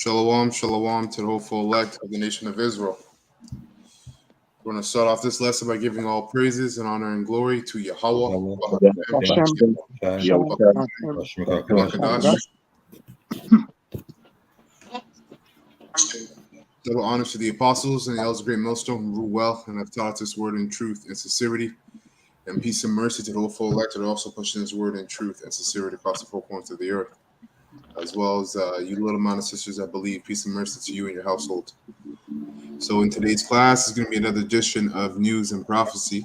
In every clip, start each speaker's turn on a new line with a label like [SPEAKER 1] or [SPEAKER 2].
[SPEAKER 1] Shalom, shalom to the hopeful elect of the nation of Israel. We're going to start off this lesson by giving all praises and honor and glory to Yahweh. Double honors to the apostles and the elders of Great Millstone who rule well and have taught this word in truth and sincerity. And peace and mercy to the hopeful elect that are also pushing this word in truth and sincerity across the four corners of the earth. As well as you little amount of sisters that believe, peace and mercy to you and your household. So in today's class is going to be another edition of News and Prophecy.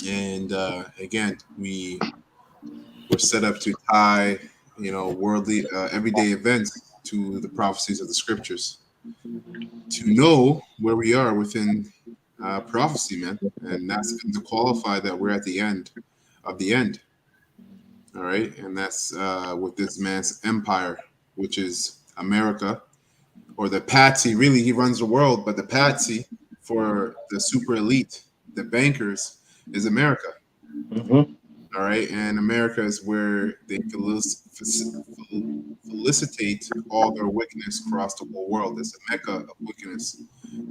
[SPEAKER 1] And again, we're set up to tie, worldly, everyday events to the prophecies of the scriptures. To know where we are within prophecy, man. And that's to qualify that we're at the end of the end. All right, and that's with this man's empire, which is America, or the patsy. Really, he runs the world, but the patsy for the super elite, the bankers, is America. Mm-hmm. All right, and America is where they felicitate all their wickedness across the whole world. It's a mecca of wickedness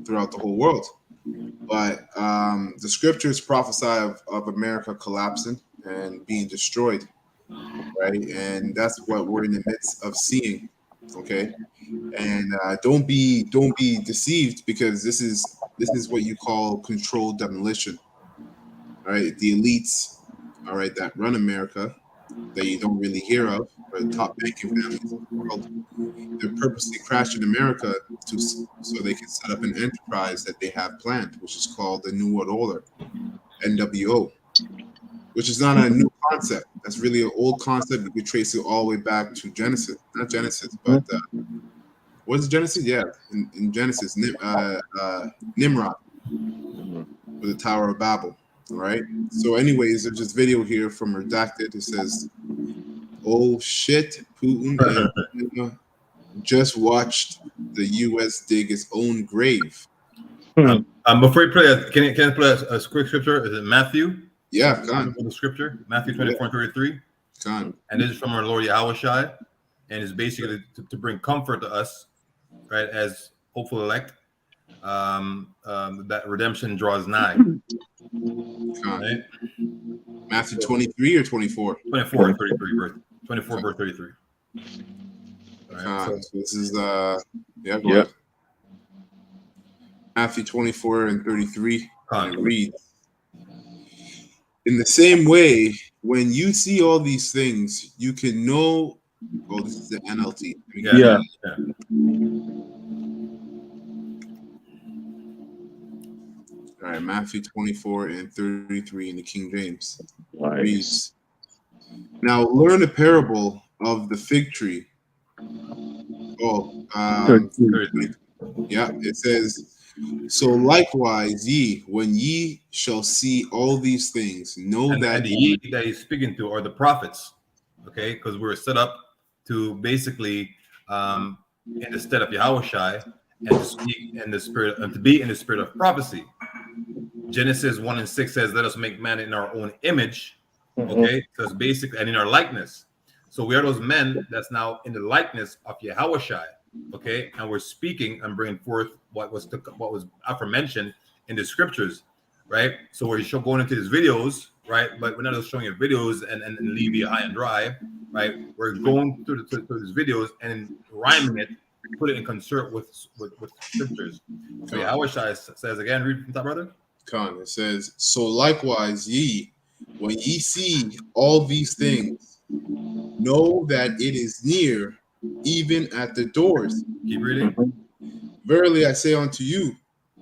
[SPEAKER 1] throughout the whole world. But the scriptures prophesy of America collapsing and being destroyed. Right, and that's what we're in the midst of seeing. Okay, and don't be deceived, because this is what you call controlled demolition. All right, the elites, all right, that run America, that you don't really hear of, or the top banking families in the world, they're purposely crashing America so they can set up an enterprise that they have planned, which is called the New World Order, NWO. Which is not a new concept. That's really an old concept. You could trace it all the way back to Genesis. Not Genesis, but what is Genesis? Yeah, in Genesis, Nimrod with the Tower of Babel. All right. So anyways, there's this video here from Redacted. It says, oh shit, Putin just watched the U.S. dig its own grave.
[SPEAKER 2] Before you play, can you play a quick scripture? Is it Matthew?
[SPEAKER 1] Yeah, God.
[SPEAKER 2] The scripture, Matthew 24:33.
[SPEAKER 1] God.
[SPEAKER 2] And this is from our Lord Yahushua, and it's basically to bring comfort to us, right, as hopeful elect, that redemption draws nigh. Right?
[SPEAKER 1] Matthew 23 or 24?
[SPEAKER 2] 24, 33, verse 24, verse 33.
[SPEAKER 1] Right, so this is go ahead. Matthew 24 and 33. It reads, in the same way, when you see all these things, you can know. Oh, this is the NLT.
[SPEAKER 2] Yeah.
[SPEAKER 1] All right, Matthew 24 and 33 in the King James.
[SPEAKER 3] Nice.
[SPEAKER 1] Reads, now learn a parable of the fig tree. It says, so likewise ye, when ye shall see all these things, know that
[SPEAKER 2] the ye that he's speaking to are the prophets, okay? Because we're set up to basically in the stead of Yahushua and to speak in the spirit, and to be in the spirit of prophecy. Genesis 1:6 says, let us make man in our own image, okay? So it's basically, and in our likeness. So we are those men that's now in the likeness of Yahushua. Okay, and we're speaking and bringing forth what was aforementioned in the scriptures, right? So we're going into these videos, right? But we're not just showing you videos and leave you high and dry, right? We're going through these videos and rhyming it, put it in concert with scriptures. So Yahushua says again, read from that, brother.
[SPEAKER 1] Con, it says, so likewise ye, when ye see all these things, know that it is near, even at the doors.
[SPEAKER 2] Keep reading.
[SPEAKER 1] Verily I say unto you,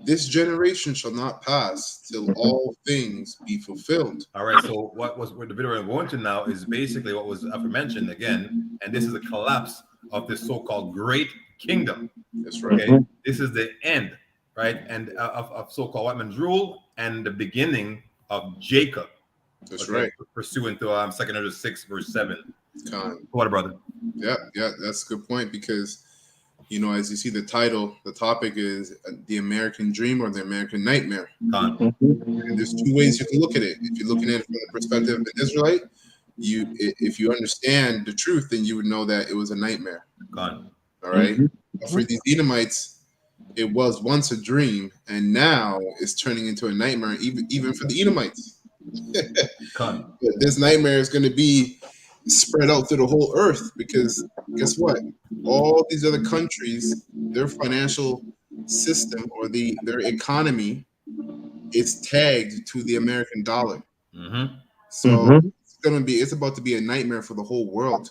[SPEAKER 1] this generation shall not pass till all things be fulfilled.
[SPEAKER 2] All right, so what the video we're going to now is basically what was aforementioned again, and this is a collapse of this so-called great kingdom.
[SPEAKER 1] That's right.
[SPEAKER 2] Okay? This is the end, right, and of so-called white man's rule and the beginning of Jacob.
[SPEAKER 1] That's right.
[SPEAKER 2] Pursuant to 2 Ezra 6 verse 7.
[SPEAKER 1] Con.
[SPEAKER 2] What, brother?
[SPEAKER 1] Yeah, that's a good point, because as you see the title, the topic is the American dream or the American nightmare.
[SPEAKER 2] Con.
[SPEAKER 1] And there's two ways you can look at it. If you're looking at it from the perspective of an Israelite, if you understand the truth, then you would know that it was a nightmare.
[SPEAKER 2] Con.
[SPEAKER 1] All right. But for these Edomites, it was once a dream, and now it's turning into a nightmare, even for the Edomites. This nightmare is going to be spread out through the whole earth, because guess what? All these other countries, their financial system or their economy is tagged to the American dollar. So it's about to be a nightmare for the whole world.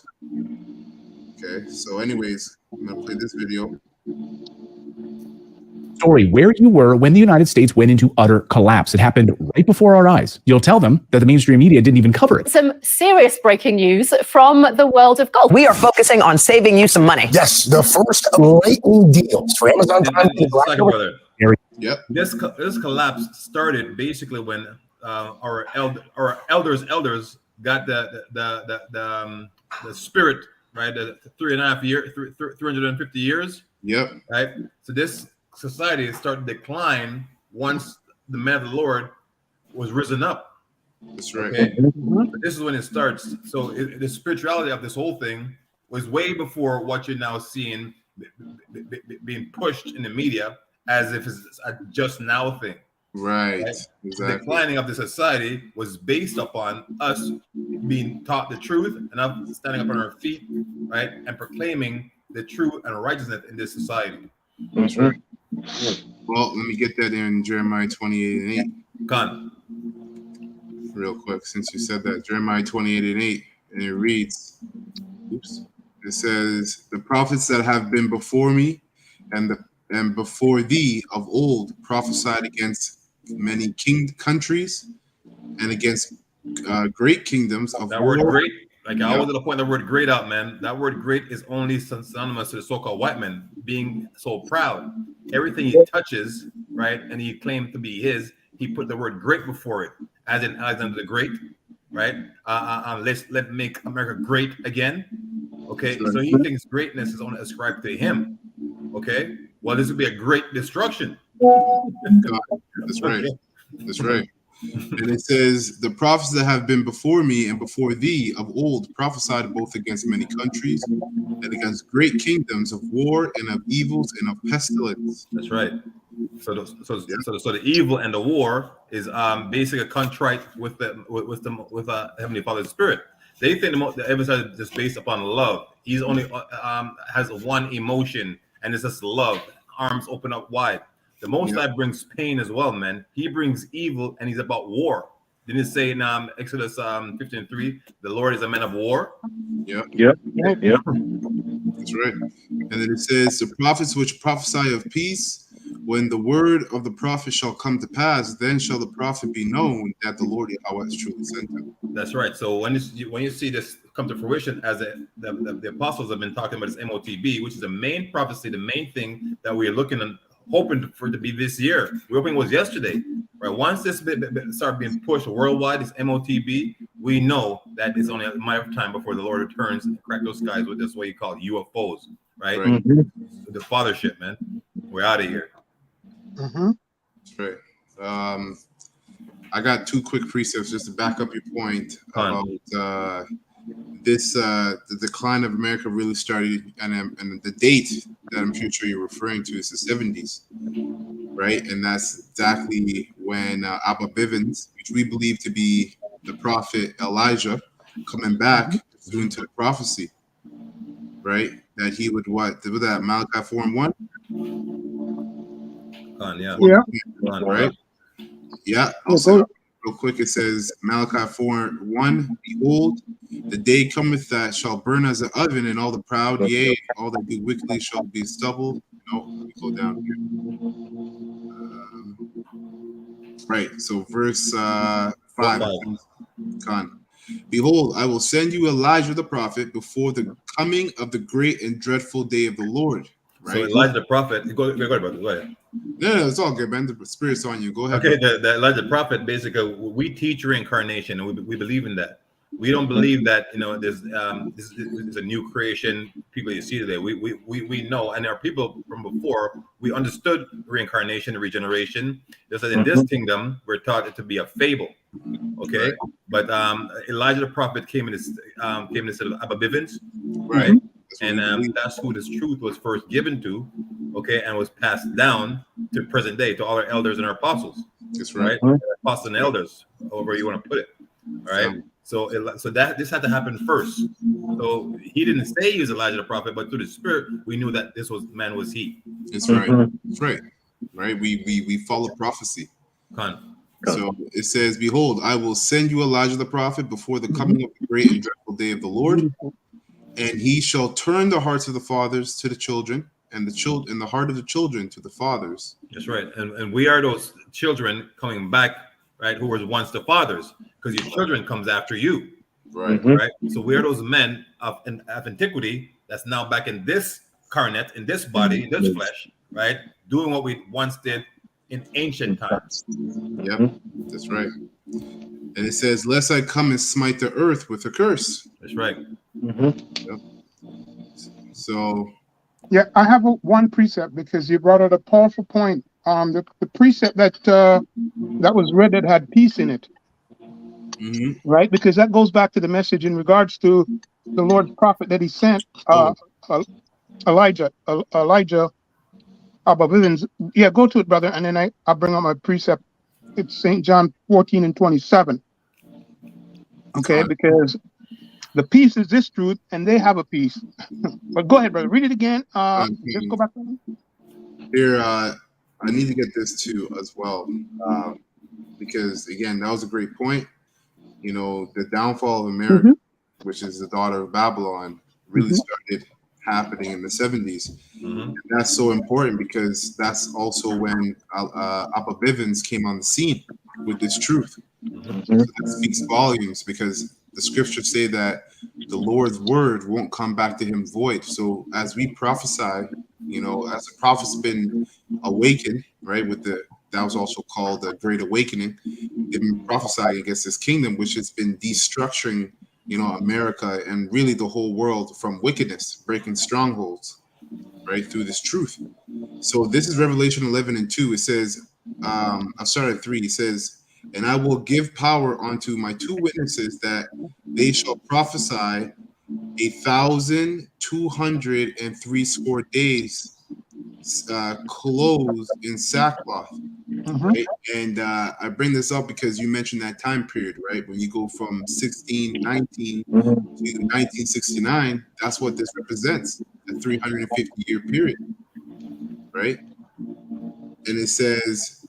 [SPEAKER 1] Okay, so anyways, I'm gonna play this video.
[SPEAKER 3] Story where you were when the United States went into utter collapse. It happened right before our eyes. You'll tell them that the mainstream media didn't even cover it.
[SPEAKER 4] Some serious breaking news from the world of golf.
[SPEAKER 5] We are focusing on saving you some money.
[SPEAKER 6] Yes, the first of lightning deals for Amazon Prime.
[SPEAKER 1] Yep.
[SPEAKER 2] This collapse started basically when our elders got the spirit, right? The 350 years.
[SPEAKER 1] Yep.
[SPEAKER 2] Right. So this society started to decline once the man of the Lord was risen up.
[SPEAKER 1] That's right.
[SPEAKER 2] Okay? But this is when it starts. So the spirituality of this whole thing was way before what you're now seeing being pushed in the media as if it's a just now thing.
[SPEAKER 1] Right. Exactly.
[SPEAKER 2] The declining of the society was based upon us being taught the truth and us standing up on our feet, right, and proclaiming the truth and righteousness in this society.
[SPEAKER 1] That's right. Well, let me get that in Jeremiah 28:8.
[SPEAKER 2] Gone.
[SPEAKER 1] Real quick, since you said that. Jeremiah 28:8, and it reads, it says, the prophets that have been before me and before thee of old prophesied against many countries and against great kingdoms of
[SPEAKER 2] that word great. Like I always point the word great out, man. That word great is only synonymous to the so-called white man being so proud. Everything he touches, right, and he claimed to be his, he put the word great before it, as in Alexander the Great, right? Let's make America great again. Okay, so he thinks greatness is only ascribed to him. Okay, well, this would be a great destruction.
[SPEAKER 1] That's right. That's right. And it says, the prophets that have been before me and before thee of old prophesied both against many countries and against great kingdoms of war and of evils and of pestilence.
[SPEAKER 2] That's right. So the evil and the war is basically contrite with Heavenly Father's Spirit. They think the emphasis is just based upon love. He's only has one emotion, and it's just love. Arms open up wide. The Most High brings pain as well, man. He brings evil, and he's about war. Didn't it say in Exodus 15:3, the Lord is a man of war?
[SPEAKER 1] Yep. That's right. And then it says, the prophets which prophesy of peace, when the word of the prophet shall come to pass, then shall the prophet be known that the Lord Yahweh has truly sent him.
[SPEAKER 2] That's right. So when you see this come to fruition, as the apostles have been talking about this MOTB, which is the main prophecy, the main thing that we are looking and hoping for it to be this year. We're hoping it was yesterday, right? Once this start being pushed worldwide, this MOTB, we know that it's only a matter of time before the Lord returns and crack those skies with this, what you call UFOs, right? The fathership, man. We're out of here.
[SPEAKER 1] That's right. I got two quick precepts just to back up your point about the decline of America really started, and the date that I'm sure you're referring to is the 70s, right? And that's exactly when Abba Bivens, which we believe to be the prophet Elijah, coming back due to the prophecy, right? That he would did that Malachi 4:1? Right? Yeah. Also, real quick, it says Malachi 4:1, behold, the day cometh that shall burn as an oven, and all the proud, yea, all that do wickedly shall be stubble. No, let me go down here. Right. So verse 5. Behold, I will send you Elijah the prophet before the coming of the great and dreadful day of the Lord. Right?
[SPEAKER 2] So Elijah the prophet, go ahead.
[SPEAKER 1] No, it's all good, man. The Spirit's on you. Go ahead.
[SPEAKER 2] Okay, the Elijah the prophet, basically, we teach reincarnation, and we believe in that. We don't believe that there's this is a new creation. People you see today, we know, and our people from before, we understood reincarnation and regeneration. Just that in this kingdom, we're taught it to be a fable. Okay, but Elijah the prophet came in instead of Abba Bivens, right? And that's who this truth was first given to, okay, and was passed down to present day to all our elders and our apostles.
[SPEAKER 1] That's right.
[SPEAKER 2] Apostles and elders, however you want to put it. All right. So that this had to happen first. So he didn't say he was Elijah the prophet, but through the Spirit, we knew that this man was he.
[SPEAKER 1] That's right. That's right. Right. We follow prophecy. So it says, "Behold, I will send you Elijah the prophet before the coming of the great and dreadful day of the Lord, and he shall turn the hearts of the fathers to the children, and the heart of the children to the fathers."
[SPEAKER 2] That's right. And we are those children coming back, right? Who were once the fathers, because your children comes after you.
[SPEAKER 1] Right.
[SPEAKER 2] Right. So we are those men of antiquity that's now back in this carnet, in this body, in this flesh, right? Doing what we once did in ancient times.
[SPEAKER 1] Yep, that's right. And it says, "Lest I come and smite the earth with a curse."
[SPEAKER 2] That's right.
[SPEAKER 1] Yep. So
[SPEAKER 7] yeah, I have one precept because you brought out a powerful point. The precept that was read that had peace in it, right? Because that goes back to the message in regards to the Lord's prophet that he sent, Elijah. Yeah, go to it, brother, and then I'll bring up my precept. It's St. John 14:27. Okay, because the peace is this truth, and they have a peace. But go ahead, brother. Read it again. Just go back.
[SPEAKER 1] Here, I need to get this too as well, because again, that was a great point. You know, the downfall of America, which is the daughter of Babylon, really started happening in the 70s. And that's so important because that's also when Abba Bivens came on the scene with this truth. So that speaks volumes because the scriptures say that the Lord's word won't come back to him void. So as we prophesy, you know, as the prophet's been awakened, right, that was also called the Great Awakening, they've been prophesying against this kingdom, which has been destructuring, you know, America and really the whole world from wickedness, breaking strongholds, right, through this truth. So this is Revelation 11:2. It says, I'll start at 3. It says, "And I will give power unto my 2 witnesses that they shall prophesy 1,260 days, clothed in sackcloth." Right? And I bring this up because you mentioned that time period, right? When you go from 1619 to 1969, that's what this represents, a 350-year period, right? And it says,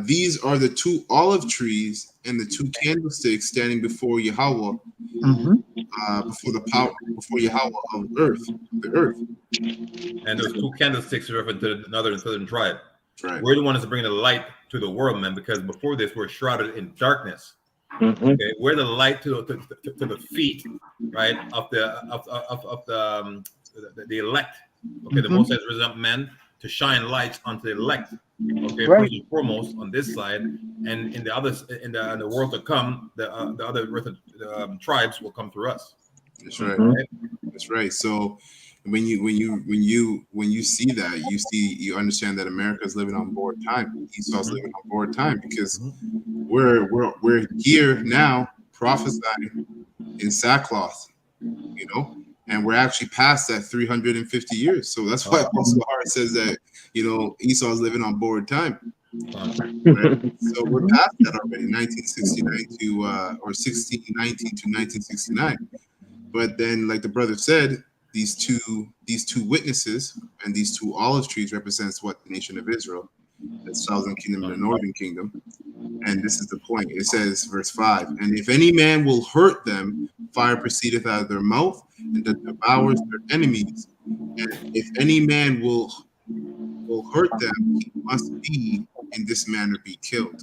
[SPEAKER 1] "These are the 2 olive trees and the 2 candlesticks standing before Yahweh, before Yahweh of the earth."
[SPEAKER 2] And those 2 candlesticks are referring to another southern tribe.
[SPEAKER 1] Right.
[SPEAKER 2] We're the ones to bring the light to the world, man, because before this we're shrouded in darkness. Okay, we're the light to the feet, right, of the elect. Okay, the Most High has risen up men to shine lights onto the elect. Okay, first and foremost on this side, and in the others, in the world to come, the other tribes will come through us.
[SPEAKER 1] That's right. Right. That's right. So when you see that, you understand that America is living on borrowed time. Esau's living on borrowed time because we're here now prophesying in sackcloth, you know, and we're actually past that 350 years. So that's why Apostle Hart says that, you know, Esau's living on borrowed time. Right? So we're past that already, 1969 to or 1619 to 1969. But then, like the brother said, these two witnesses and these 2 olive trees represents what? The nation of Israel, the southern kingdom and the northern kingdom. And this is the point. It says, verse 5, "And if any man will hurt them, fire proceedeth out of their mouth, and that devours their enemies. And if any man will hurt them, he must be in this manner be killed."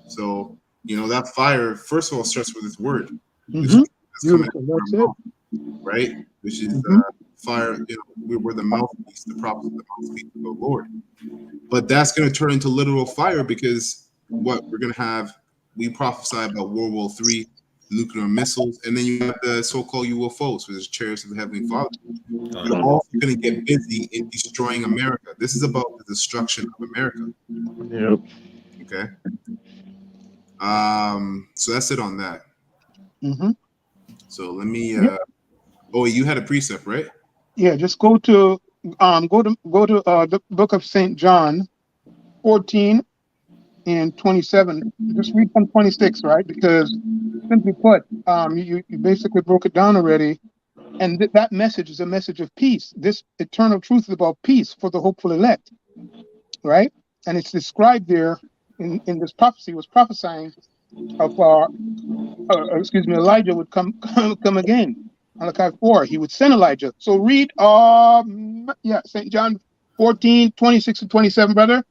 [SPEAKER 1] So, you know, that fire, first of all, starts with this word. That's coming out of our mouth, right? Which is fire, you know, we're the mouthpiece, the prophets of the mouthpiece of the Lord. But that's going to turn into literal fire because what we're going to have, we prophesy about World War III, nuclear missiles, and then you have the so-called UFOs, which is chariots of the Heavenly Father. They're also going to get busy in destroying America. This is about the destruction of America.
[SPEAKER 7] Yep.
[SPEAKER 1] Okay. So that's it on that. So let me Oh, you had a precept, right?
[SPEAKER 7] Yeah, just go to the book of St. John 14 and 27. Just read from 26, right? Because simply put, you basically broke it down already. And that message is a message of peace. This eternal truth is about peace for the hopeful elect, right? And it's described there in this prophecy, was prophesying of Elijah would come again. Malachi 4, he would send Elijah. So read St. John 14, 26 and 27, brother,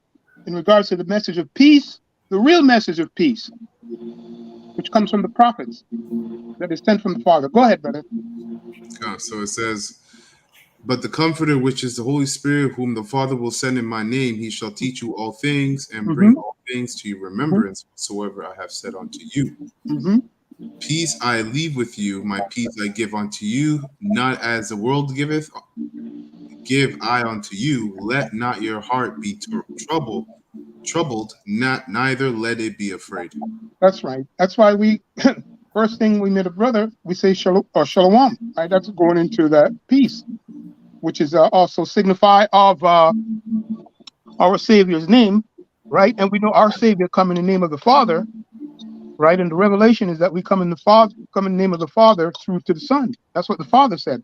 [SPEAKER 7] in regards to the message of peace, the real message of peace, which comes from the prophets, that is sent from the Father. Go ahead, brother.
[SPEAKER 1] So it says, but the Comforter, which is the Holy Spirit, whom the Father will send in my name, he shall teach you all things and bring all things to your remembrance whatsoever I have said unto you. Peace I leave with you, my peace I give unto you, not as the world giveth, give I unto you. Let not your heart be troubled, neither let it be afraid.
[SPEAKER 7] That's right. That's why we first thing we meet a brother, we say shalom, right? That's going into that peace, which is also signify of our Savior's name, right? And we know our Savior come in the name of the Father, right? And the revelation is that we come in the name of the Father through to the Son. That's what the Father said.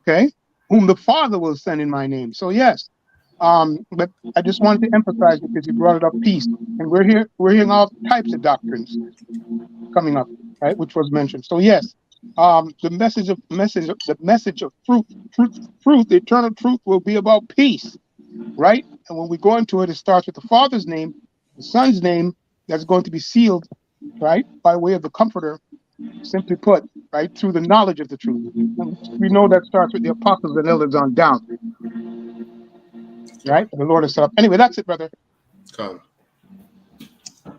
[SPEAKER 7] Okay, whom the Father will send in my name. So yes, but I just wanted to emphasize, because you brought it up, peace, and we're hearing all types of doctrines coming up, right? Which was mentioned. So yes, the message of truth, the eternal truth will be about peace, right? And when we go into it, it starts with the Father's name, the Son's name, that's going to be sealed, right, by way of the Comforter, simply put, right, through the knowledge of the truth. And we know that starts with the apostles and elders on down, right? The Lord has set up. Anyway, that's it, brother.
[SPEAKER 1] Come.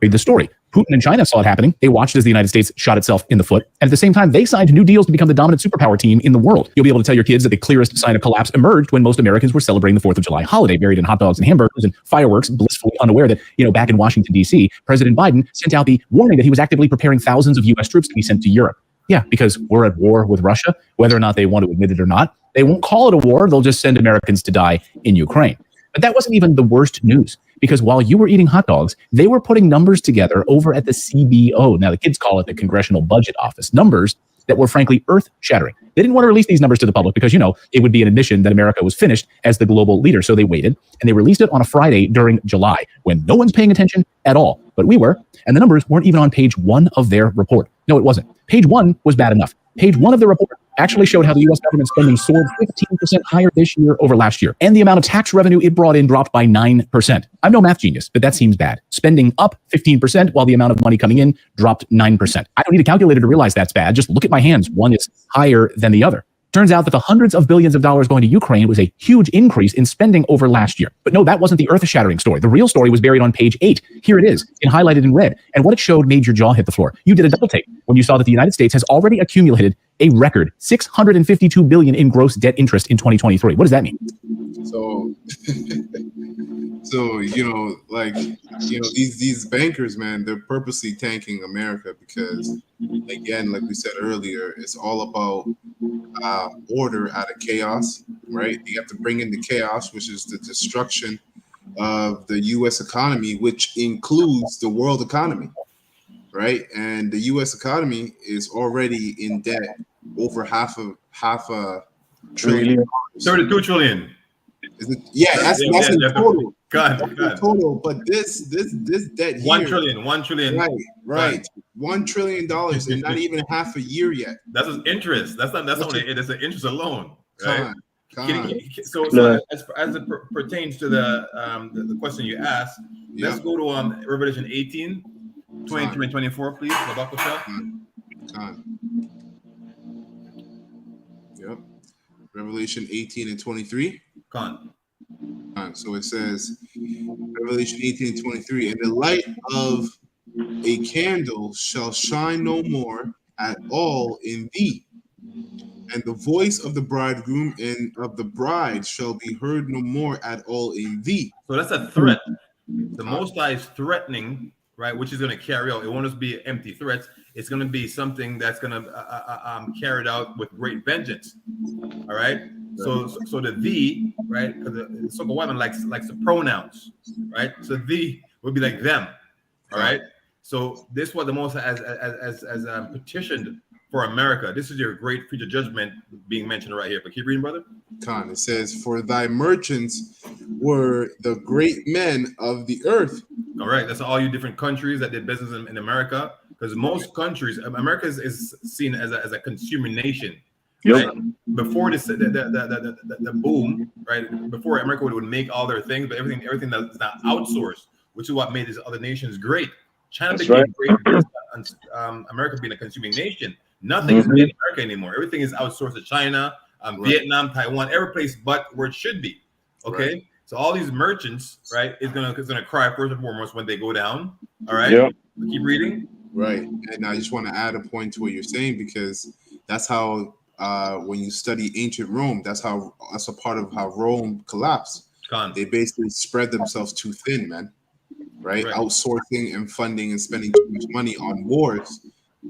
[SPEAKER 3] Read the story. Putin and China saw it happening. They watched as the United States shot itself in the foot. And at the same time, they signed new deals to become the dominant superpower team in the world. You'll be able to tell your kids that the clearest sign of collapse emerged when most Americans were celebrating the 4th of July holiday, buried in hot dogs and hamburgers and fireworks, blissfully unaware that, back in Washington, D.C., President Biden sent out the warning that he was actively preparing thousands of U.S. troops to be sent to Europe. Yeah, because we're at war with Russia, whether or not they want to admit it or not. They won't call it a war. They'll just send Americans to die in Ukraine. But that wasn't even the worst news, because while you were eating hot dogs, they were putting numbers together over at the CBO. Now, the kids call it the Congressional Budget Office. Numbers that were frankly earth-shattering. They didn't want to release these numbers to the public because, it would be an admission that America was finished as the global leader. So they waited, and they released it on a Friday during July when no one's paying attention at all. But we were, and the numbers weren't even on page 1 of their report. No, it wasn't. Page 1 was bad enough. Page 1 of the report actually showed how the U.S. government spending soared 15% higher this year over last year, and the amount of tax revenue it brought in dropped by 9%. I'm no math genius, but that seems bad. Spending up 15% while the amount of money coming in dropped 9%. I don't need a calculator to realize that's bad. Just look at my hands. One is higher than the other. Turns out that the hundreds of billions of dollars going to Ukraine was a huge increase in spending over last year. But no, that wasn't the earth-shattering story. The real story was buried on page 8. Here it is, highlighted in red. And what it showed made your jaw hit the floor. You did a double take when you saw that the United States has already accumulated a record $652 billion in gross debt interest in 2023. What does that mean?
[SPEAKER 1] So these bankers, man, they're purposely tanking America because, again, like we said earlier, it's all about order out of chaos, right? You have to bring in the chaos, which is the destruction of the U.S. economy, which includes the world economy, right? And the U.S. economy is already in debt over half a trillion.
[SPEAKER 2] 32 trillion.
[SPEAKER 1] Yeah, that's in total.
[SPEAKER 2] God.
[SPEAKER 1] Total, but this debt here,
[SPEAKER 2] 1 trillion.
[SPEAKER 1] Right. $1 trillion and not even half a year yet.
[SPEAKER 2] That's interest. That's only it. It's the interest alone. Right? So as it pertains to the question you asked, let's go to Revelation 18, 23 and 24, please.
[SPEAKER 1] Yep. Revelation 18 and 23. So it says, Revelation 18 and 23, and the light of a candle shall shine no more at all in thee, and the voice of the bridegroom and of the bride shall be heard no more at all in thee.
[SPEAKER 2] So that's a threat. The Most High is threatening right? Which is going to carry out. It won't just be empty threats. It's going to be something that's going to carried out with great vengeance. All right. So the thee, right? Because the so-called woman likes the pronouns, right? So thee would be like them. All right. So this is what the Most as petitioned for America. This is your great future judgment being mentioned right here. But keep reading, brother.
[SPEAKER 1] Khan, it says, "For thy merchants were the great men of the earth."
[SPEAKER 2] All right, that's all you different countries that did business in America. Because most countries, America is seen as a consumer nation.
[SPEAKER 8] Yep.
[SPEAKER 2] Right? Before this, the boom, right? Before America would make all their things, but everything that's not outsourced, which is what made these other nations great. China became great based on America being a consuming nation. Nothing is made in America anymore. Everything is outsourced to China, Vietnam, Taiwan, every place but where it should be. Okay, right. So all these merchants, right, is gonna cry first and foremost when they go down. All right, keep reading.
[SPEAKER 1] Right, and I just want to add a point to what you're saying, because that's how when you study ancient Rome, that's a part of how Rome collapsed. They basically spread themselves too thin, man. Right, outsourcing and funding and spending too much money on wars,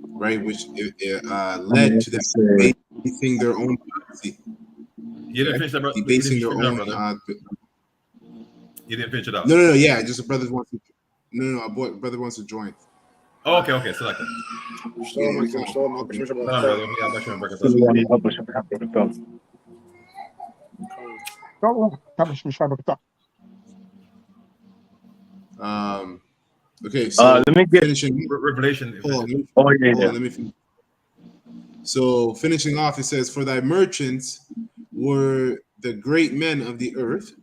[SPEAKER 1] right, which led to them basing their own currency.
[SPEAKER 2] You didn't finish that, brother.
[SPEAKER 1] Debasing their own.
[SPEAKER 2] You didn't finish it up.
[SPEAKER 1] No, yeah, just a brother wants to. No, a brother wants to join.
[SPEAKER 2] Oh, okay, select it.
[SPEAKER 1] Okay, so
[SPEAKER 8] let me get
[SPEAKER 2] finishing Revelation.
[SPEAKER 1] Let me finish. So finishing off, it says, "For thy merchants were the great men of the earth,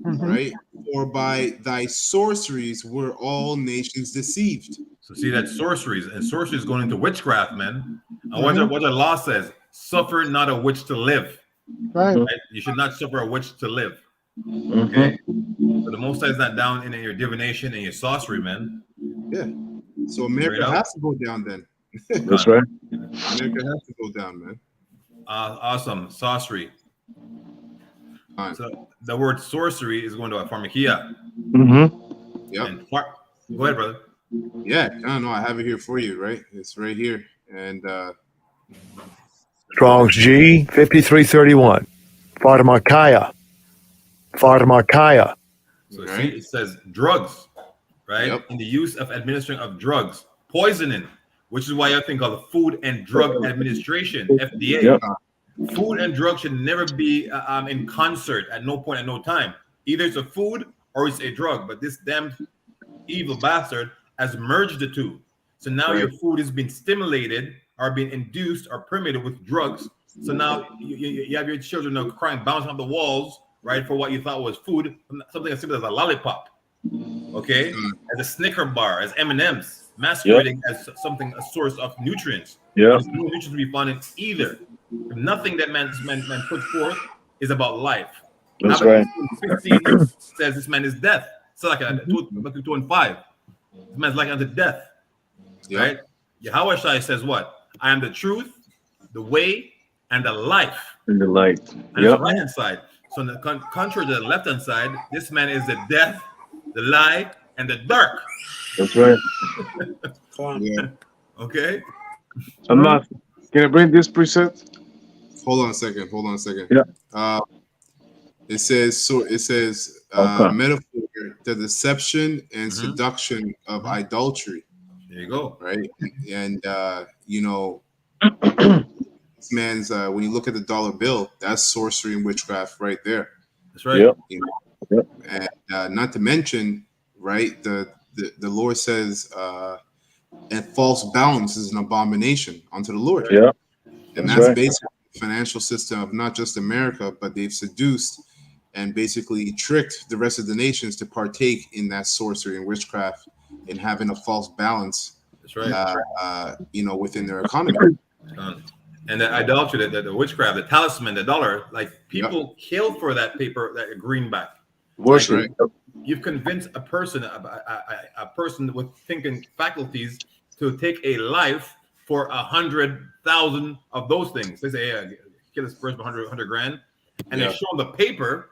[SPEAKER 1] right? For by thy sorceries were all nations deceived."
[SPEAKER 2] So see, that sorceries, and sorcery is going into witchcraft, man. And what the law says: suffer not a witch to live. Right? You should not suffer a witch to live. Okay. So the Most High is not down in your divination and your sorcery, man.
[SPEAKER 1] Yeah. So America has to go down then.
[SPEAKER 8] That's right.
[SPEAKER 1] America has to go down, man.
[SPEAKER 2] Awesome. Sorcery. So the word sorcery is going to a pharmakia.
[SPEAKER 1] Yeah.
[SPEAKER 2] Go ahead, brother.
[SPEAKER 1] Yeah, I don't know. I have it here for you, right? It's right here. And
[SPEAKER 8] Strong's G 5331. Pharmakia.
[SPEAKER 2] So see, it says drugs, right? In the use of administering of drugs, poisoning, which is why I think of the Food and Drug Administration, FDA. Food and drugs should never be in concert at no point, at no time. Either it's a food or it's a drug. But this damn evil bastard has merged the two. So now your food is being stimulated or being induced or permeated with drugs. So now you have your children now crying, bouncing off the walls, right, for what you thought was food, something as simple as a lollipop, okay, as a Snicker bar, as M&Ms, masquerading as something, a source of nutrients. There's no nutrients to be found in either. Nothing that man puts forth is about life.
[SPEAKER 8] That's right.
[SPEAKER 2] 15 says this man is death. So like 2 and 5. This man's like unto death. Right? Yahweh Shai says what? I am the truth, the way, and the life.
[SPEAKER 8] And the light.
[SPEAKER 2] And the right hand side. So on the contrary to the left hand side, this man is the death, the lie, and the dark.
[SPEAKER 8] That's right.
[SPEAKER 2] Okay.
[SPEAKER 8] I'm not. Can I bring this preset?
[SPEAKER 1] Hold on a second.
[SPEAKER 8] Yeah.
[SPEAKER 1] It says metaphor, the deception and seduction of idolatry.
[SPEAKER 2] There you go.
[SPEAKER 1] Right. And this man's when you look at the dollar bill, that's sorcery and witchcraft right there.
[SPEAKER 2] That's right.
[SPEAKER 1] And not to mention, right, the Lord says and false balance is an abomination unto the Lord. And that's basically the financial system of not just America, but they've seduced and basically tricked the rest of the nations to partake in that sorcery and witchcraft and having a false balance.
[SPEAKER 2] That's right.
[SPEAKER 1] Within their economy.
[SPEAKER 2] And the idolatry, the witchcraft, the talisman, the dollar, like people kill for that paper, that greenback.
[SPEAKER 8] Worship.
[SPEAKER 2] Like, you've convinced a person with thinking faculties to take a life for 100,000 of those things. They say, "Yeah, kill this person for 100 grand," and they show them the paper,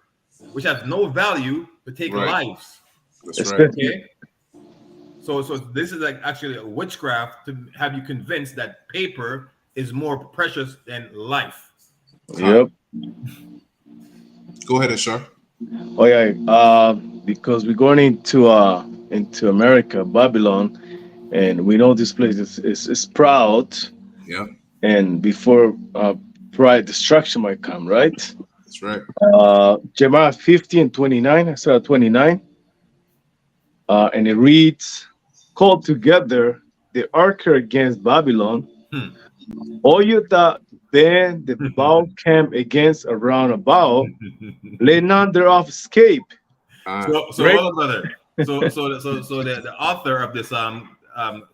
[SPEAKER 2] which has no value, to take lives.
[SPEAKER 1] That's right.
[SPEAKER 2] Okay. So this is like actually a witchcraft to have you convinced that paper is more precious than life.
[SPEAKER 8] Yep.
[SPEAKER 1] Go ahead, Ashar.
[SPEAKER 8] Oh yeah. Because we're going into America, Babylon, and we know this place is proud,
[SPEAKER 1] Yeah,
[SPEAKER 8] and before pride destruction might come, right?
[SPEAKER 1] that's right.
[SPEAKER 8] Jeremiah 50:29. I saw 29. And it reads, "Call together the archer against Babylon, all you that band the bow camp against around about, let none thereof escape."
[SPEAKER 2] So
[SPEAKER 8] Right.
[SPEAKER 2] hold on, brother. So the author of this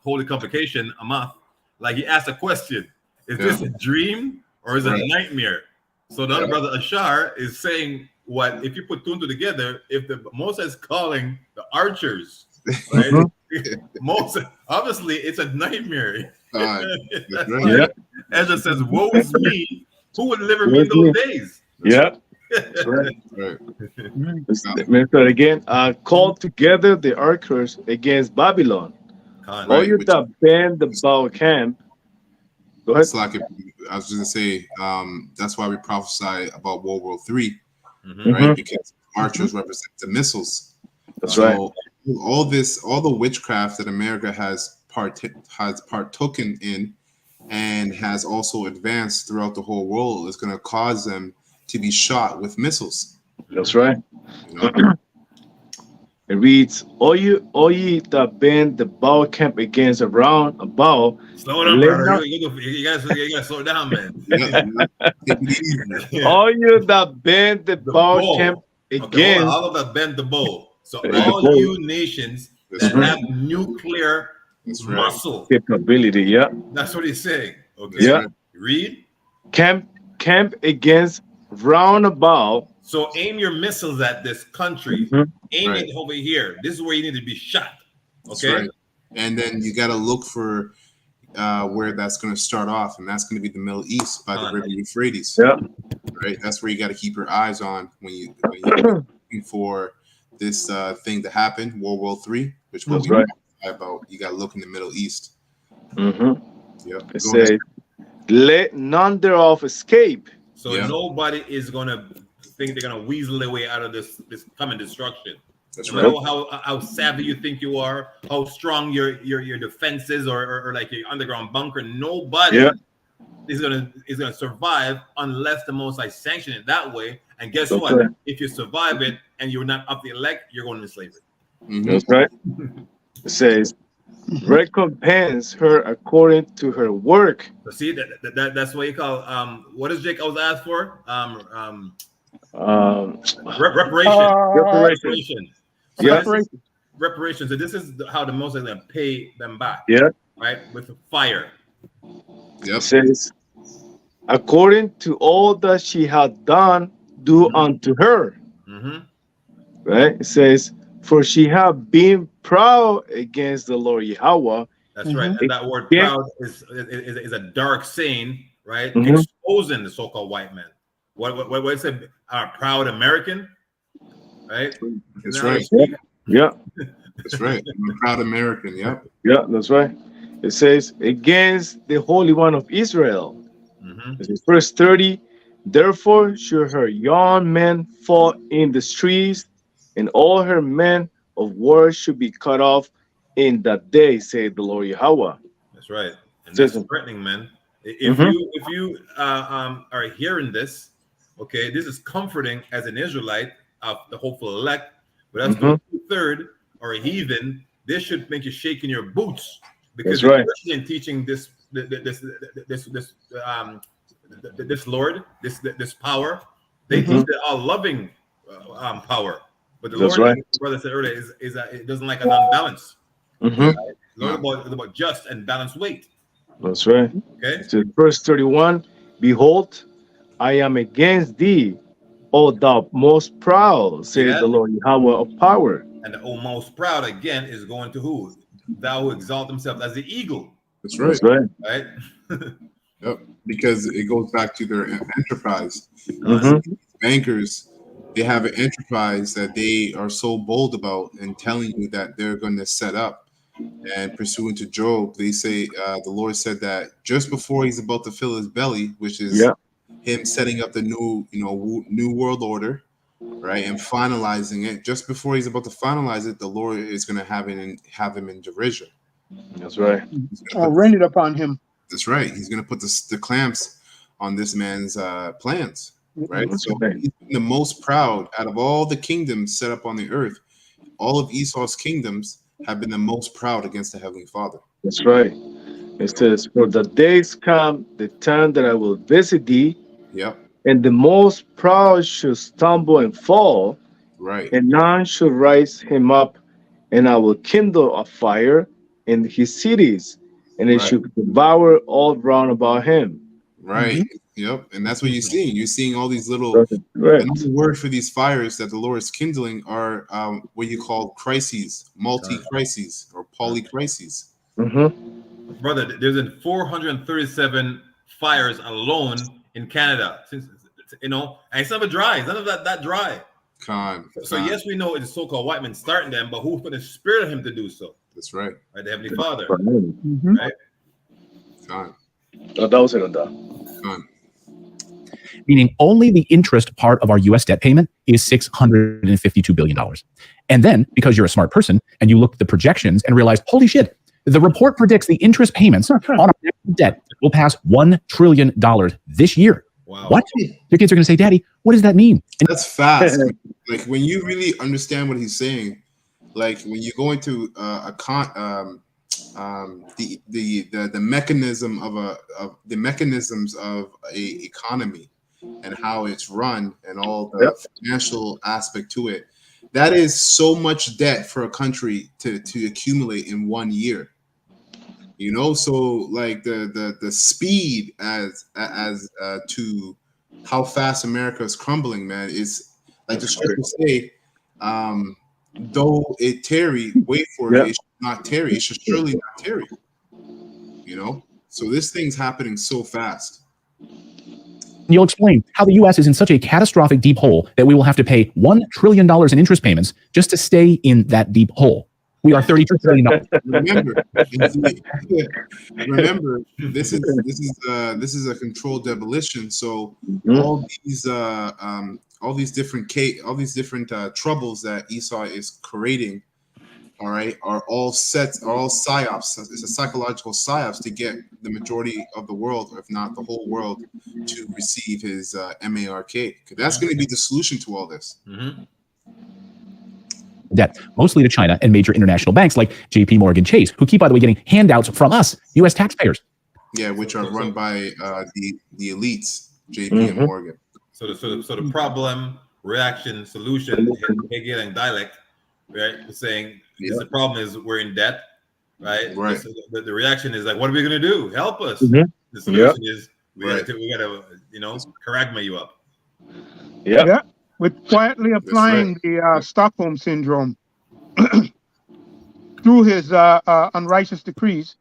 [SPEAKER 2] Holy Convocation, Amath, like he asked a question: is this a dream or is it a nightmare? So the other brother Ashar is saying, what if you put two and two together? If the Moses is calling the archers, right? Moses, obviously, it's a nightmare.
[SPEAKER 1] That's right.
[SPEAKER 8] Yeah.
[SPEAKER 2] Ezra says, "Woe is me! Who would deliver me in
[SPEAKER 8] Woe is
[SPEAKER 2] those days?"
[SPEAKER 8] Yeah. That's right.
[SPEAKER 1] Right.
[SPEAKER 8] Let me start again. Call together the archers against Babylon.
[SPEAKER 2] Con.
[SPEAKER 8] All
[SPEAKER 1] Right,
[SPEAKER 8] you
[SPEAKER 1] which-
[SPEAKER 8] that band the bow camp. Go ahead.
[SPEAKER 1] It's like I was just gonna say, that's why we prophesy about World War III, right? Because archers represent the missiles.
[SPEAKER 8] That's
[SPEAKER 1] So
[SPEAKER 8] right.
[SPEAKER 1] all the witchcraft that America has partaken in and has also advanced throughout the whole world is going to cause them to be shot with missiles.
[SPEAKER 8] That's right.
[SPEAKER 1] You know?
[SPEAKER 8] It reads, all ye that band the bow camp against around about.
[SPEAKER 2] Slow down,
[SPEAKER 8] let
[SPEAKER 2] brother.
[SPEAKER 8] not-
[SPEAKER 2] You gotta slow down, man.
[SPEAKER 1] Yeah, take it easy.
[SPEAKER 8] All you that band the
[SPEAKER 2] The
[SPEAKER 8] bow
[SPEAKER 2] bow.
[SPEAKER 8] camp
[SPEAKER 2] Okay, hold
[SPEAKER 8] against.
[SPEAKER 2] on. How about bend the bow? So
[SPEAKER 8] The
[SPEAKER 2] all
[SPEAKER 8] bow.
[SPEAKER 2] you nations
[SPEAKER 1] That's
[SPEAKER 2] that
[SPEAKER 1] right.
[SPEAKER 2] have nuclear
[SPEAKER 1] That's right.
[SPEAKER 2] muscle.
[SPEAKER 8] Capability, yeah.
[SPEAKER 2] That's what he's saying. Okay.
[SPEAKER 1] That's
[SPEAKER 8] Yeah.
[SPEAKER 1] right.
[SPEAKER 2] Read.
[SPEAKER 8] Camp against roundabout.
[SPEAKER 2] So aim your missiles at this country. Aim
[SPEAKER 1] Right.
[SPEAKER 2] it over here. This is where you need to be shot.
[SPEAKER 1] That's
[SPEAKER 2] Okay.
[SPEAKER 1] right. And then you got to look for where that's going to start off, and that's going to be the Middle East by the river Euphrates.
[SPEAKER 8] Yeah.
[SPEAKER 1] Right. That's where you got to keep your eyes on when you're looking for this thing to happen, World War III, which what
[SPEAKER 8] That's
[SPEAKER 1] we
[SPEAKER 8] right.
[SPEAKER 1] talk about. You got to look in the Middle East.
[SPEAKER 8] Mm-hmm.
[SPEAKER 1] Yeah.
[SPEAKER 8] It says, let none thereof escape.
[SPEAKER 2] So nobody is gonna think they're gonna weasel their way out of this coming destruction.
[SPEAKER 1] That's
[SPEAKER 2] No
[SPEAKER 1] right.
[SPEAKER 2] matter how savvy you think you are, how strong your defense is, or like your underground bunker, nobody is gonna survive unless the Most High sanction it that way. And guess
[SPEAKER 8] That's
[SPEAKER 2] what?
[SPEAKER 8] right.
[SPEAKER 2] If you survive it and you're not of the elect, you're going into slavery.
[SPEAKER 1] Mhm.
[SPEAKER 8] That's right. It says, recompense her according to her work.
[SPEAKER 2] So see that's what you call what does Jake always ask for? Reparation.
[SPEAKER 8] Reparation.
[SPEAKER 2] So
[SPEAKER 8] Yeah.
[SPEAKER 2] this is reparations. So this is how the Most High is gonna pay them back.
[SPEAKER 8] Yeah.
[SPEAKER 2] Right, with fire.
[SPEAKER 1] Yep.
[SPEAKER 8] It says, according to all that she had done, do unto her. Right? It says, for she had been proud against the Lord Yahweh.
[SPEAKER 2] That's right. And that word
[SPEAKER 8] Yeah.
[SPEAKER 2] proud is a dark saying, right?
[SPEAKER 8] Mhm.
[SPEAKER 2] Exposing the so-called white man. What is it? Proud American, right?
[SPEAKER 1] That's
[SPEAKER 2] Now
[SPEAKER 1] right.
[SPEAKER 2] speak.
[SPEAKER 8] Yeah.
[SPEAKER 1] That's right. I'm a proud American. Yep.
[SPEAKER 8] Yeah, that's right. It says, against the Holy One of Israel. It says, verse 30, therefore should her young men fall in the streets, and all her men of war should be cut off in that day, saith the Lord Yahweh.
[SPEAKER 2] That's right. And
[SPEAKER 8] Says-
[SPEAKER 2] that's threatening, man. If you are hearing this, okay, this is comforting as an Israelite of the hopeful elect, but as the 2/3 or a heathen, this should make you shake in your boots because
[SPEAKER 8] That's right.
[SPEAKER 2] the Christian teaching this Lord, this power, they teach the all loving power, but the
[SPEAKER 8] That's
[SPEAKER 2] Lord,
[SPEAKER 8] right.
[SPEAKER 2] like the brother said earlier, is that it doesn't like an unbalance. Lord about just and balanced weight.
[SPEAKER 8] That's right.
[SPEAKER 2] Okay.
[SPEAKER 8] It says, verse 31, behold, I am against thee, O thou most proud, saith the Lord Yahweh of power.
[SPEAKER 2] And the most proud again is going to who? Thou who exalt himself as the eagle.
[SPEAKER 1] That's right.
[SPEAKER 8] That's right.
[SPEAKER 2] Right?
[SPEAKER 1] Yep. Because it goes back to their enterprise. Bankers, they have an enterprise that they are so bold about and telling you that they're going to set up And pursuant to Job, they say the Lord said that just before he's about to fill his belly, which is him setting up the new world order, right, and finalizing it. Just before he's about to finalize it, the Lord is going to have him in derision.
[SPEAKER 8] That's right.
[SPEAKER 7] Rain it upon him.
[SPEAKER 1] That's right. He's going to put the clamps on this man's plans, right?
[SPEAKER 8] That's
[SPEAKER 1] So
[SPEAKER 8] right.
[SPEAKER 1] he's the most proud out of all the kingdoms set up on the earth. All of Esau's kingdoms have been the most proud against the Heavenly Father.
[SPEAKER 8] That's right. It says, "For the days come, the time that I will visit thee,
[SPEAKER 1] Yep.
[SPEAKER 8] and the most proud should stumble and fall,
[SPEAKER 1] Right.
[SPEAKER 8] and none should rise him up, and I will kindle a fire in his cities, and it should devour all round about him."
[SPEAKER 1] Right. Yep. And that's what you're seeing. You're seeing all these little another word for these fires that the Lord is kindling are what you call crises, multi-crises or polycrises.
[SPEAKER 2] Brother, there's been 437 fires alone in Canada since, and it's never dry. It's none of that dry. So yes, we know it's so-called white men starting them, but who put the spirit of him to do so?
[SPEAKER 1] That's right.
[SPEAKER 2] Right, the Heavenly Father.
[SPEAKER 8] Right.
[SPEAKER 3] Meaning only the interest part of our U.S. debt payment is $652 billion. And then, because you're a smart person, and you look at the projections and realize, holy shit, the report predicts the interest payments on our debt will pass $1 trillion this year.
[SPEAKER 2] Wow.
[SPEAKER 3] What? Your kids are going to say, Daddy, what does that mean? And
[SPEAKER 1] that's fast. Like when you really understand what he's saying, like when you go into the mechanism of the mechanisms of a economy and how it's run and all the financial aspect to it, that is so much debt for a country to accumulate in 1 year. So like the speed as to how fast America is crumbling, man, is like the scriptures say, though it tarry, wait for it, it should not tarry, it should surely not tarry. So this thing's happening so fast.
[SPEAKER 3] you'll explain how the U.S. is in such a catastrophic deep hole that we will have to pay $1 trillion in interest payments just to stay in that deep hole. We are $32 trillion.
[SPEAKER 1] Remember, this is a controlled demolition. So all these different troubles that Esau is creating, all right, are all psyops. It's a psychological psyops to get the majority of the world, if not the whole world, to receive his MARK. That's going to be the solution to all this.
[SPEAKER 3] Debt, mostly to China and major international banks like JP Morgan Chase, who keep, by the way, getting handouts from us, U.S. taxpayers.
[SPEAKER 1] Yeah, which are run by the elites, JP and Morgan.
[SPEAKER 2] So the problem, reaction, solution, Hegel and dialect, right? Saying the problem is we're in debt, right?
[SPEAKER 1] Right.
[SPEAKER 2] So the reaction is like, what are we going to do? Help us. The solution is we gotta charagma you up.
[SPEAKER 7] Yeah. With quietly applying the Stockholm syndrome through his unrighteous decrees,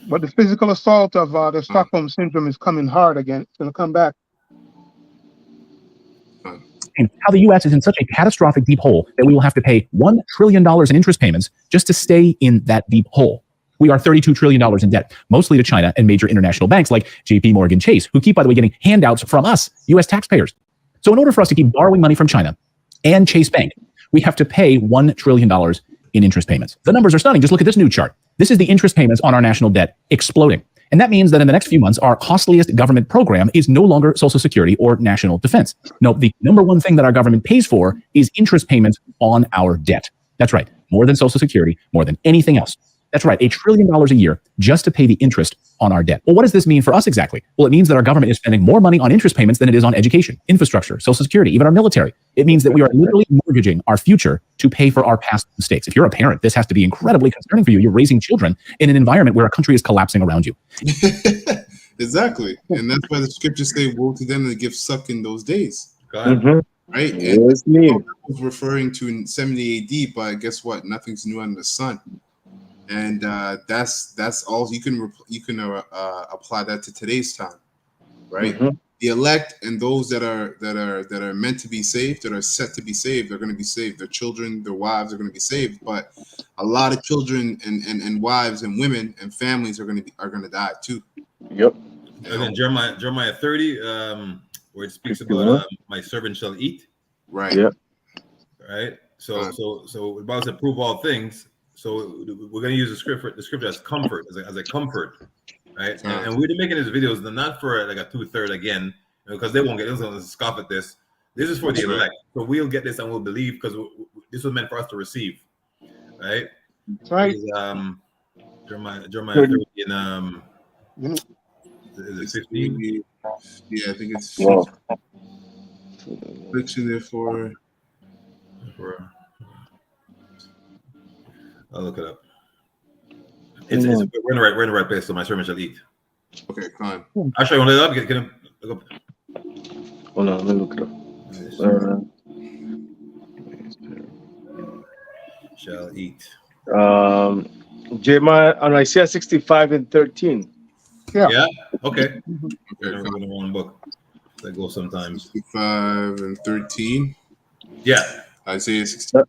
[SPEAKER 7] but the physical assault of the Stockholm syndrome is coming hard again. It's going to come back.
[SPEAKER 3] And how the U.S. is in such a catastrophic deep hole that we will have to pay $1 trillion in interest payments just to stay in that deep hole. We are $32 trillion in debt, mostly to China and major international banks like JP Morgan Chase, who keep, by the way, getting handouts from us, U.S. taxpayers. So in order for us to keep borrowing money from China and Chase Bank, we have to pay $1 trillion in interest payments. The numbers are stunning. Just look at this new chart. This is the interest payments on our national debt exploding. And that means that in the next few months, our costliest government program is no longer Social Security or national defense. No, the number one thing that our government pays for is interest payments on our debt. That's right. More than Social Security, more than anything else. That's right. $1 trillion a year just to pay the interest on our debt. Well, what does this mean for us exactly? Well, it means that our government is spending more money on interest payments than it is on education, infrastructure, Social Security, even our military. It means that we are literally mortgaging our future to pay for our past mistakes. If you're a parent, this has to be incredibly concerning for you. You're raising children in an environment where a country is collapsing around you.
[SPEAKER 1] Exactly. And that's why the scriptures say, woe to them that give suck in those days. Right? And I was referring to 70 AD, but guess what? Nothing's new under the sun. And that's all you can apply that to today's time, right? the elect and those that are meant to be saved, that are set to be saved, are going to be saved. Their children, their wives are going to be saved. But a lot of children and wives and women and families are going to die too.
[SPEAKER 8] Yep.
[SPEAKER 2] And then Jeremiah 30, where it speaks about my servant shall eat.
[SPEAKER 1] Right.
[SPEAKER 8] Yep.
[SPEAKER 2] Right. So the Bible said prove all things. So we're going to use the scripture as comfort, as a comfort, right? And we're making these videos not for like a 2/3 again, because they won't get this. Going to scoff at this. This is for the elect. So we'll get this and we'll believe, because this was meant for us to receive, right?
[SPEAKER 7] That's right.
[SPEAKER 2] Jeremiah 30 and is it 15?
[SPEAKER 1] Yeah, I think it's
[SPEAKER 8] Wow.
[SPEAKER 1] fiction there for.
[SPEAKER 2] I'll look it up. We're in the right place. So my servant shall eat.
[SPEAKER 1] Okay, fine.
[SPEAKER 2] Actually, I want to look it up. Get him. Look up.
[SPEAKER 8] Hold on, let me look it up.
[SPEAKER 2] Shall eat.
[SPEAKER 8] Jeremiah on Isaiah 65 and 13.
[SPEAKER 2] Yeah. Okay.
[SPEAKER 1] Okay,
[SPEAKER 2] Never go in the wrong book. That goes sometimes.
[SPEAKER 1] 65 and 13.
[SPEAKER 2] Yeah.
[SPEAKER 1] Isaiah 65.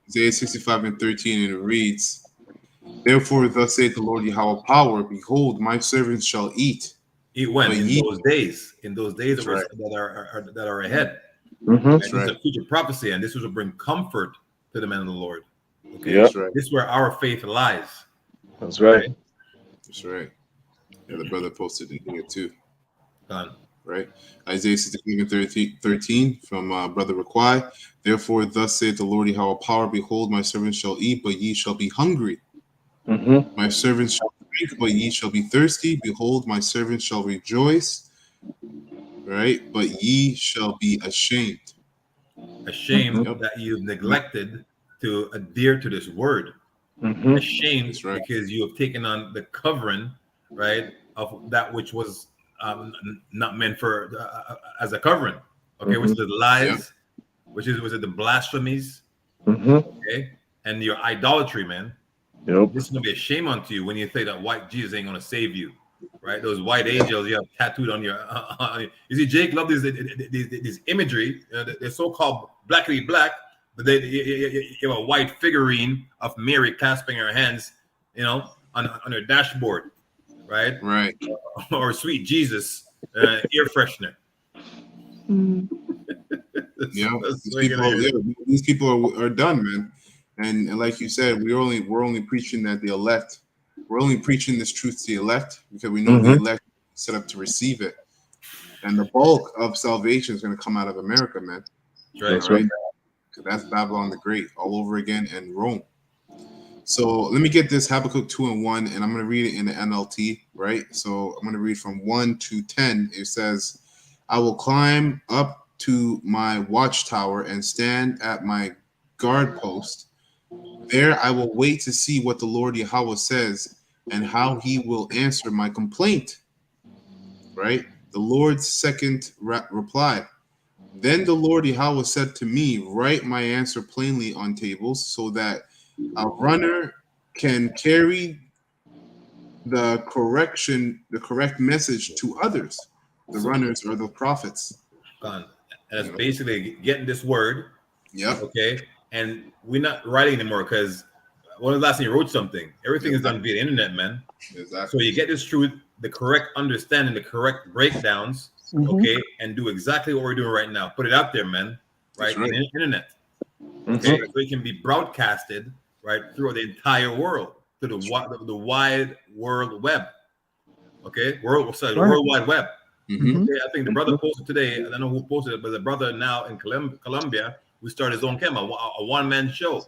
[SPEAKER 1] Isaiah 65 and 13, and it reads, "Therefore, thus saith the Lord Yahweh power, behold, my servants shall eat."
[SPEAKER 2] Eat when? In
[SPEAKER 1] ye-
[SPEAKER 2] those days. In those days
[SPEAKER 1] That's
[SPEAKER 2] that are ahead.
[SPEAKER 8] Mm-hmm.
[SPEAKER 2] This is a future prophecy, and this will bring comfort to the men of the Lord. Okay.
[SPEAKER 8] Yep.
[SPEAKER 1] That's right.
[SPEAKER 2] This is where our faith lies.
[SPEAKER 8] That's right.
[SPEAKER 1] That's right. Yeah, the brother posted it here too.
[SPEAKER 2] Done.
[SPEAKER 1] Right. Isaiah 65 and 13 from Brother Requai. "Therefore, thus saith the Lord Yahweh power, behold, my servants shall eat, but ye shall be hungry.
[SPEAKER 8] Mm-hmm.
[SPEAKER 1] My servants shall drink, but ye shall be thirsty. Behold, my servants shall rejoice, right? But ye shall be ashamed."
[SPEAKER 2] Ashamed
[SPEAKER 1] Yep.
[SPEAKER 2] that you've neglected to adhere to this word.
[SPEAKER 8] Mm-hmm.
[SPEAKER 2] Ashamed
[SPEAKER 1] That's right.
[SPEAKER 2] because you have taken on the covering, right, of that which was not meant for as a covering. Okay, which is the lies, which is the blasphemies,
[SPEAKER 8] Mm-hmm.
[SPEAKER 2] okay, and your idolatry, man.
[SPEAKER 8] Yep.
[SPEAKER 2] This is gonna be a shame unto you when you say that white Jesus ain't gonna save you, right? Those white angels you have tattooed on your. You see, Jake loved these imagery. They're so-called blackly black, but you have a white figurine of Mary clasping her hands, on her dashboard, right?
[SPEAKER 1] Right.
[SPEAKER 2] Or sweet Jesus ear freshener.
[SPEAKER 1] Yeah.
[SPEAKER 2] That's
[SPEAKER 1] These people are done, man. And like you said, we're only preaching that the elect. We're only preaching this truth to the elect because we know the elect is set up to receive it. And the bulk of salvation is going to come out of America, man.
[SPEAKER 2] right.
[SPEAKER 1] Right? That's Babylon the Great all over again, and Rome. So let me get this Habakkuk 2:1, and I'm going to read it in the NLT, right? So I'm going to read from 1 to 10. It says, "I will climb up to my watchtower and stand at my guard post. There I will wait to see what the Lord Yahweh says and how he will answer my complaint." Right? The Lord's second reply. "Then the Lord Yahweh said to me, write my answer plainly on tables so that a runner can carry the correct message to others." The runners are the prophets.
[SPEAKER 2] And it's basically getting this word,
[SPEAKER 1] Yep.
[SPEAKER 2] okay, and we're not writing anymore because when was the last time you wrote something? Everything is done via the internet, man.
[SPEAKER 1] Exactly.
[SPEAKER 2] So you get this truth, the correct understanding, the correct breakdowns, okay, and do exactly what we're doing right now. Put it out there, man, right?
[SPEAKER 1] That's right.
[SPEAKER 2] In the internet, okay, so it can be broadcasted right throughout the entire world, to the wide world web, okay, the World Wide Web.
[SPEAKER 1] Mm-hmm.
[SPEAKER 2] Okay, I think the brother posted today. I don't know who posted it, but the brother now in Colombia, who started his own camera, a one-man show.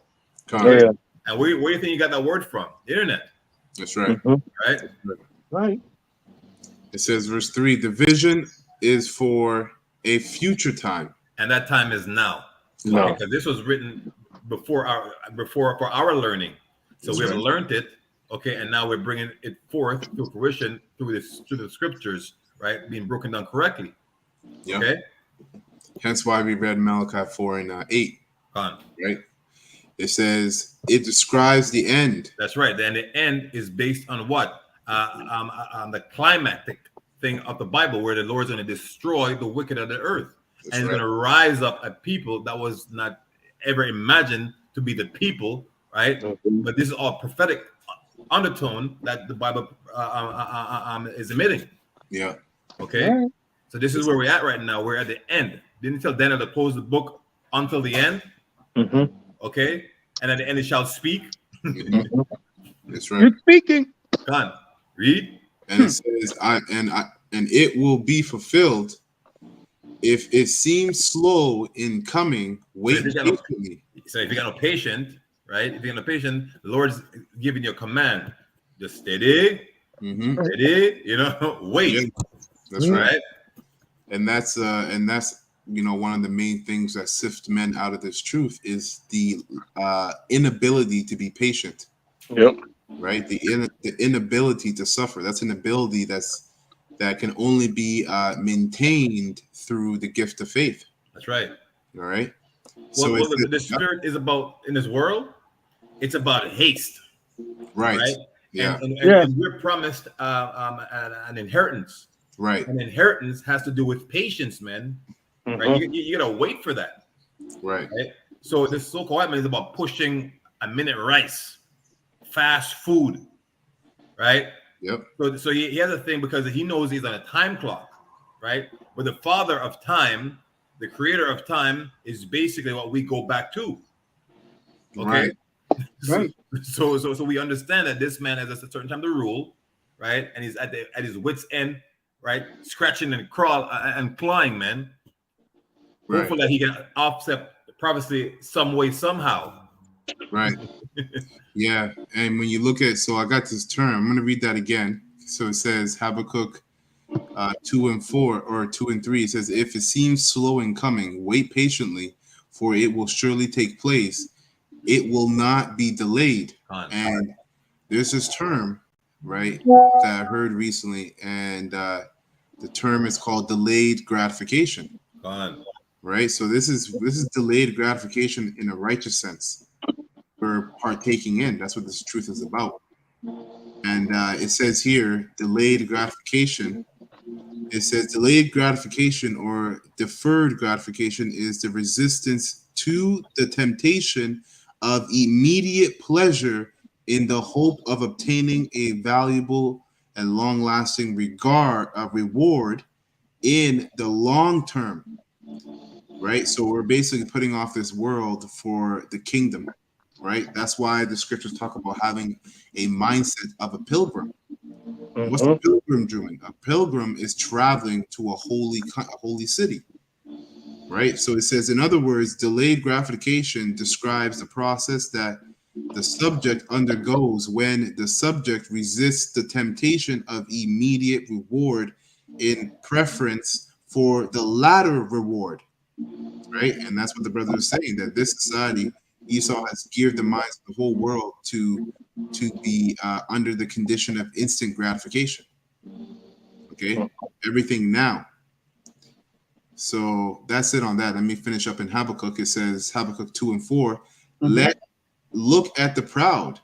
[SPEAKER 1] Okay.
[SPEAKER 8] Yeah.
[SPEAKER 2] And where do you think you got that word from? The internet,
[SPEAKER 1] That's right.
[SPEAKER 2] right?
[SPEAKER 7] Right.
[SPEAKER 1] It says, verse 3, "The vision is for a future time."
[SPEAKER 2] And that time is now.
[SPEAKER 8] No.
[SPEAKER 2] Because this was written for our learning. So we have learned it, okay, and now we're bringing it forth to fruition through the scriptures, right, being broken down correctly.
[SPEAKER 1] Yep.
[SPEAKER 2] Okay.
[SPEAKER 1] Hence why we read Malachi 4 and 8.
[SPEAKER 2] Gone.
[SPEAKER 1] Right. It says it describes the end.
[SPEAKER 2] That's right. Then the end is based on what? On the climactic thing of the Bible where the Lord's going to destroy the wicked of the earth.
[SPEAKER 1] That's
[SPEAKER 2] and he's
[SPEAKER 1] right.
[SPEAKER 2] going to rise up a people that was not ever imagined to be the people, right? But this is all prophetic undertone that the Bible is emitting.
[SPEAKER 1] Yeah.
[SPEAKER 2] Okay.
[SPEAKER 7] Right.
[SPEAKER 2] So this is where we're at right now. We're at the end. Didn't tell Daniel to close the book until the end. Okay. And at the end it shall speak.
[SPEAKER 1] That's right.
[SPEAKER 7] You're speaking.
[SPEAKER 2] God, read.
[SPEAKER 1] And it says, and it will be fulfilled. If it seems slow in coming, wait patiently.
[SPEAKER 2] So if you got no patient, right? If you got no patient, the Lord's giving you a command. Just steady, steady, wait.
[SPEAKER 1] Yeah, that's right. And that's one of the main things that sift men out of this truth is the inability to be patient.
[SPEAKER 8] Yep.
[SPEAKER 1] Right. The inability to suffer. That's an ability that can only be maintained through the gift of faith.
[SPEAKER 2] That's right.
[SPEAKER 1] All right.
[SPEAKER 2] So the spirit is about in this world. It's about haste.
[SPEAKER 1] Right.
[SPEAKER 2] Yeah. And we're promised an inheritance.
[SPEAKER 1] Right.
[SPEAKER 2] An inheritance has to do with patience, man. Right. You gotta wait for that.
[SPEAKER 1] Right.
[SPEAKER 2] So this so-called white man is about pushing a minute rice, fast food. Right.
[SPEAKER 1] Yep.
[SPEAKER 2] So he has a thing because he knows he's on a time clock, right? But the father of time, the creator of time, is basically what we go back to. Okay.
[SPEAKER 7] Right.
[SPEAKER 2] So we understand that this man has a certain time to rule, right? And he's at his wits' end, right? Scratching and clawing, man.
[SPEAKER 1] Right.
[SPEAKER 2] Hopefully that he can offset the prophecy some way, somehow.
[SPEAKER 1] Right. Yeah. And when you look at, so I got this term, I'm going to read that again. So it says Habakkuk 2 and 4 or 2 and 3. It says, if it seems slow in coming, wait patiently, for it will surely take place. It will not be delayed. And there's this term, right, that I heard recently, and the term is called delayed gratification. Right. So this is delayed gratification in a righteous sense. We're partaking in. That's what this truth is about. And it says here, delayed gratification. It says delayed gratification or deferred gratification is the resistance to the temptation of immediate pleasure in the hope of obtaining a valuable and long-lasting reward in the long term. Right? So we're basically putting off this world for the kingdom. Right? That's why the scriptures talk about having a mindset of a pilgrim. What's a pilgrim doing? A pilgrim is traveling to a holy city. Right? So it says, in other words, delayed gratification describes the process that the subject undergoes when the subject resists the temptation of immediate reward in preference for the latter reward. Right? And that's what the brother is saying, that this society, Esau has geared the minds of the whole world to be under the condition of instant gratification. Okay, everything now. So that's it on that. Let me finish up in Habakkuk. It says, Habakkuk 2 and 4, look at the proud.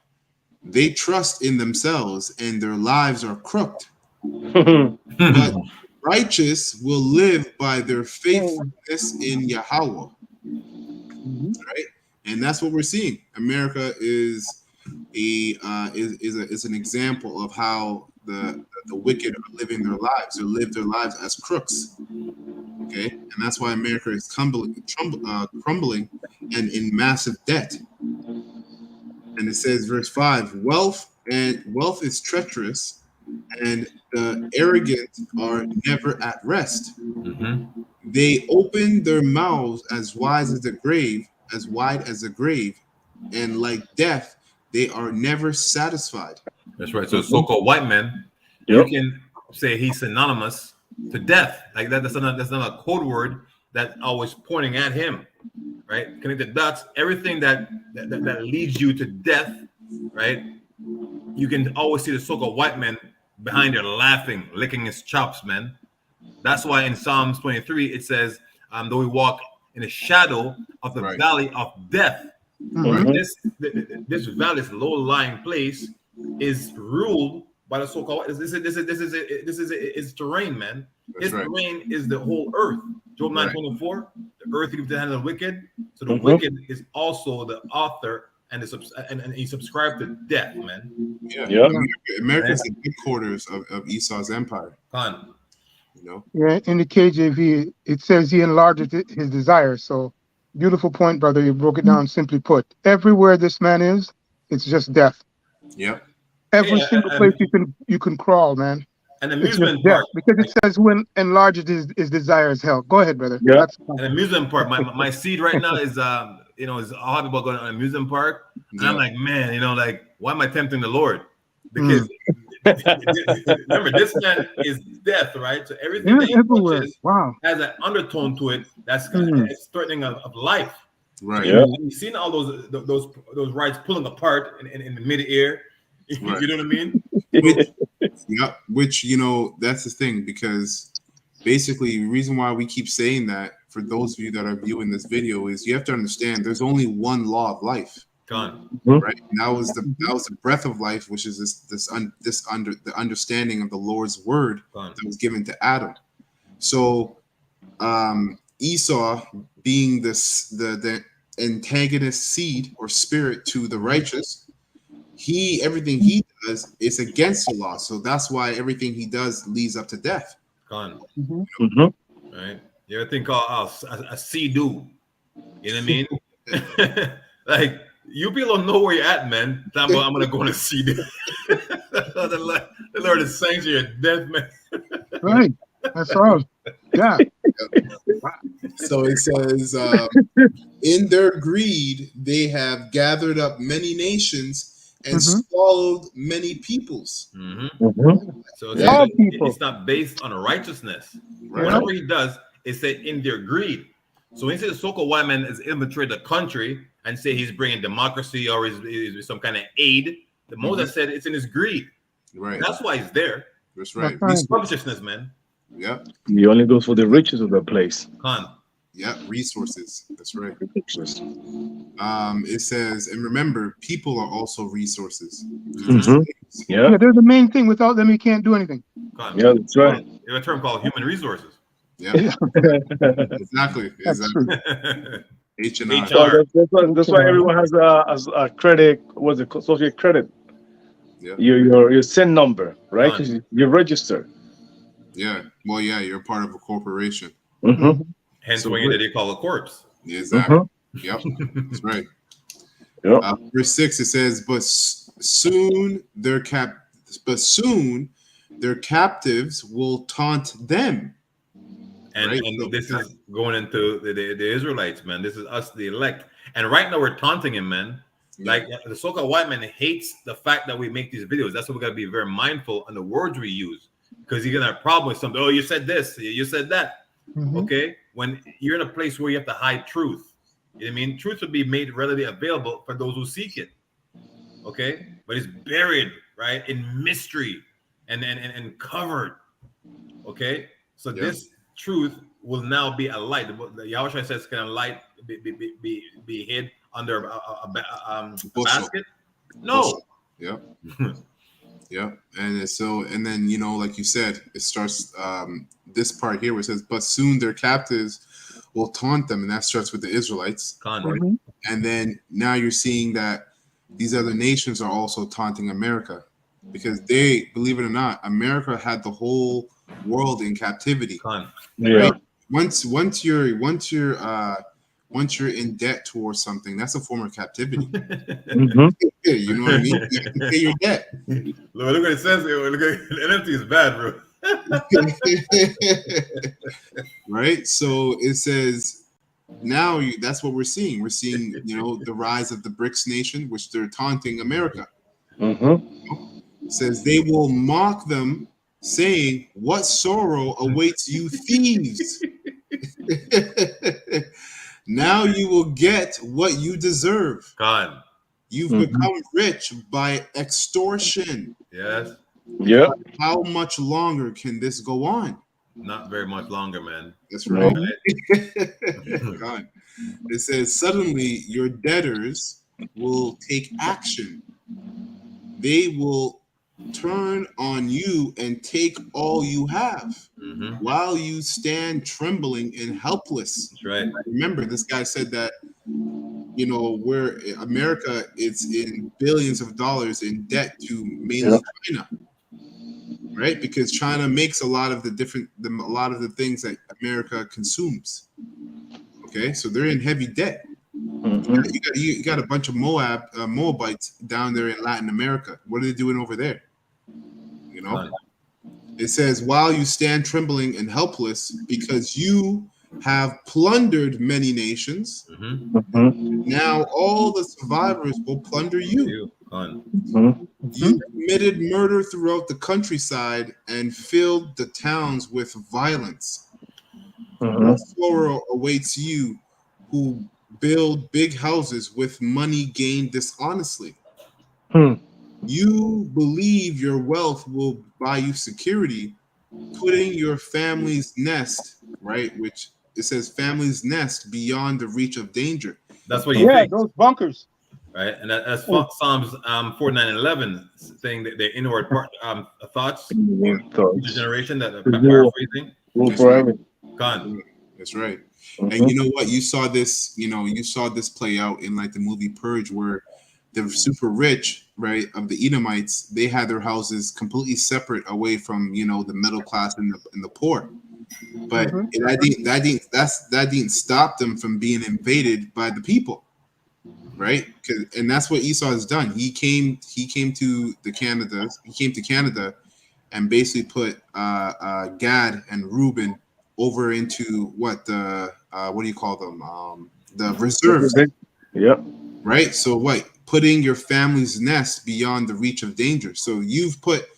[SPEAKER 1] They trust in themselves and their lives are crooked. But righteous will live by their faithfulness in Yahweh. Right? And that's what we're seeing. America is an example of how the wicked are living their lives. They live their lives as crooks. Okay, and that's why America is crumbling and in massive debt. And it says, verse 5: wealth is treacherous, and the arrogant are never at rest. They open their mouths as wide as the grave, and like death, they are never satisfied.
[SPEAKER 2] That's right. So so-called white men, you can say he's synonymous to death. Like that, that's not a code word that's always pointing at him, right? Connect the dots. Everything that leads you to death, right? You can always see the so-called white man behind there laughing, licking his chops, man. That's why in Psalms 23 it says, though we walk in the shadow of the valley of death. This valley, this low-lying place, is ruled by the so-called. This is his terrain, man. His
[SPEAKER 1] right.
[SPEAKER 2] terrain is the whole earth. Job
[SPEAKER 1] Right.
[SPEAKER 2] 9:24. The earth gives the hand of the wicked. So the
[SPEAKER 8] Mhm.
[SPEAKER 2] wicked is also the author, and he subscribed to death, man.
[SPEAKER 1] Yeah.
[SPEAKER 8] Yeah.
[SPEAKER 1] America's the headquarters of Esau's empire.
[SPEAKER 2] Con.
[SPEAKER 1] You know.
[SPEAKER 7] Yeah, in the KJV, it says he enlarged his desires. So, beautiful point, brother. You broke it down simply put. Everywhere this man is, it's just death.
[SPEAKER 1] Yep.
[SPEAKER 7] Every
[SPEAKER 2] Yeah,
[SPEAKER 7] single
[SPEAKER 2] and-
[SPEAKER 7] place you can crawl, man.
[SPEAKER 2] An
[SPEAKER 7] It's just
[SPEAKER 2] amusement
[SPEAKER 7] death
[SPEAKER 2] park.
[SPEAKER 7] because it says when enlarged his desires hell. Go ahead, brother.
[SPEAKER 8] Yeah.
[SPEAKER 7] That's
[SPEAKER 2] An amusement park. My seed right now is is all happy about going to an amusement park. And I'm
[SPEAKER 1] Yeah.
[SPEAKER 2] like, man, like, why am I tempting the Lord? Because remember, this man is death, right? So everything
[SPEAKER 7] yeah,
[SPEAKER 2] that he
[SPEAKER 7] everywhere.
[SPEAKER 2] touches
[SPEAKER 7] Wow.
[SPEAKER 2] has an undertone to it that's it's threatening of life.
[SPEAKER 1] Right.
[SPEAKER 8] Yeah.
[SPEAKER 2] You've seen all those rides pulling apart in the mid-air.
[SPEAKER 1] Right.
[SPEAKER 2] You know what I mean?
[SPEAKER 1] Yep. Which, that's the thing, because basically the reason why we keep saying that, for those of you that are viewing this video, is you have to understand there's only one law of life,
[SPEAKER 2] Gone.
[SPEAKER 1] right? And that was the breath of life, which is the understanding of the Lord's word
[SPEAKER 2] Gone.
[SPEAKER 1] that was given to Adam. So Esau, being the antagonist seed or spirit to the righteous, everything he does is against the law. So that's why everything he does leads up to death.
[SPEAKER 2] Gone.
[SPEAKER 8] Mhm.
[SPEAKER 2] Right? You ever think a sea-doo? You know what I mean? Like, you people don't know where you're at, man. I'm gonna go and see this. The Lord is saying to your death, man.
[SPEAKER 7] Right. That's all. Yeah.
[SPEAKER 1] So it says, in their greed, they have gathered up many nations and swallowed many peoples.
[SPEAKER 8] Mhm.
[SPEAKER 2] So
[SPEAKER 7] All people.
[SPEAKER 2] it's not based on righteousness.
[SPEAKER 1] Right.
[SPEAKER 2] Whatever he does, is said in their greed. So when he says the so-called white man is infiltrated the country and say he's bringing democracy or is some kind of aid, the Moses said it's in his greed.
[SPEAKER 1] Right.
[SPEAKER 2] That's why he's there.
[SPEAKER 1] That's right.
[SPEAKER 7] That's right.
[SPEAKER 2] Covetousness, man.
[SPEAKER 1] Yep.
[SPEAKER 8] He only goes for the riches of the place.
[SPEAKER 2] Con.
[SPEAKER 1] Yep. Resources. That's right.
[SPEAKER 8] Riches.
[SPEAKER 1] It says, and remember, people are also resources.
[SPEAKER 8] Mhm. Yeah.
[SPEAKER 7] Yeah, they're the main thing. Without them, you can't do anything.
[SPEAKER 2] Con.
[SPEAKER 8] Yeah, that's right.
[SPEAKER 2] You have a term called human resources.
[SPEAKER 1] Yeah. Exactly.
[SPEAKER 7] That's
[SPEAKER 1] Exactly.
[SPEAKER 7] true.
[SPEAKER 1] H&R.
[SPEAKER 2] HR.
[SPEAKER 8] So that's why everyone has a credit. What's it called? Social credit.
[SPEAKER 1] Yeah.
[SPEAKER 8] Your SIN number, right?
[SPEAKER 2] Fine.
[SPEAKER 8] 'Cause you're registered.
[SPEAKER 1] Yeah. Well, yeah, you're part of a corporation.
[SPEAKER 8] Mhm.
[SPEAKER 2] Hence
[SPEAKER 1] So
[SPEAKER 2] why they call a corpse.
[SPEAKER 1] Yeah, exactly.
[SPEAKER 8] Mhm.
[SPEAKER 1] Yep. That's right.
[SPEAKER 8] Yep.
[SPEAKER 1] Verse 6, it says, but soon their captives will taunt them.
[SPEAKER 2] And,
[SPEAKER 1] Right.
[SPEAKER 2] and this is going into the Israelites, man. This is us, the elect. And right now we're taunting him, man.
[SPEAKER 1] Yeah.
[SPEAKER 2] Like the so-called white man hates the fact that we make these videos. That's why we got to be very mindful on the words we use, because you're gonna have a problem with something. Oh, you said this, you said that. Okay, when you're in a place where you have to hide truth, you know what I mean? Truth will be made readily available for those who seek it. Okay, but it's buried right in mystery and covered. Okay, so this truth will now be a light. The Yahushua says, "Can a light be hid under a basket?" No.
[SPEAKER 1] Yep. Yep. And then like you said, it starts this part here where it says, but soon their captives will taunt them, and that starts with the Israelites.
[SPEAKER 2] Right?
[SPEAKER 1] And then now you're seeing that these other nations are also taunting America, because they, believe it or not, America had the whole world in captivity.
[SPEAKER 8] Yeah.
[SPEAKER 1] Once you're in debt towards something, that's a form of captivity.
[SPEAKER 8] Mhm.
[SPEAKER 1] You know what I mean? You have to pay your debt.
[SPEAKER 2] Look what it says. Look at NFT is bad, bro.
[SPEAKER 1] Right? So it says now that's what we're seeing. We're seeing, the rise of the BRICS nation, which they're taunting America.
[SPEAKER 8] Mhm.
[SPEAKER 1] It says they will mock them, saying, "What sorrow awaits you, thieves?" Now you will get what you deserve.
[SPEAKER 2] God.
[SPEAKER 1] You've become rich by extortion.
[SPEAKER 2] Yes.
[SPEAKER 8] Yeah.
[SPEAKER 1] How much longer can this go on?
[SPEAKER 2] Not very much longer, man.
[SPEAKER 1] That's right. God. It says, suddenly your debtors will take action. They will turn on you and take all you have, while you stand trembling and helpless.
[SPEAKER 2] That's right.
[SPEAKER 1] Remember, this guy said that, you know, we're America, it's in billions of dollars in debt to mainly China, right? Because China makes a lot of the things that America consumes. Okay, so they're in heavy debt. You got a bunch of Moabites down there in Latin America. What are they doing over there? You know, it says, while you stand trembling and helpless, because you have plundered many nations. Now all the survivors will plunder you. You committed murder throughout the countryside and filled the towns with violence. Sorrow awaits you who build big houses with money gained dishonestly. You believe your wealth will buy you security, putting your family's nest, right? Which it says family's nest beyond the reach of danger.
[SPEAKER 2] That's what you think.
[SPEAKER 7] Those bunkers.
[SPEAKER 2] Right, and that's Psalms 49:11 saying that their inward part, thoughts, the generation that paraphrasing.
[SPEAKER 1] That's right. And you know what? You saw this. You know, you saw this play out in like the movie Purge, where the super rich, right, of the Edomites, they had their houses completely separate away from, you know, the middle class and the poor. But that didn't stop them from being invaded by the people. Right, and that's what Esau has done. He came to Canada, and basically put Gad and Reuben over into what do you call them? The reserves.
[SPEAKER 8] Yep.
[SPEAKER 1] Right. So what? Putting your family's nest beyond the reach of danger. So you've put,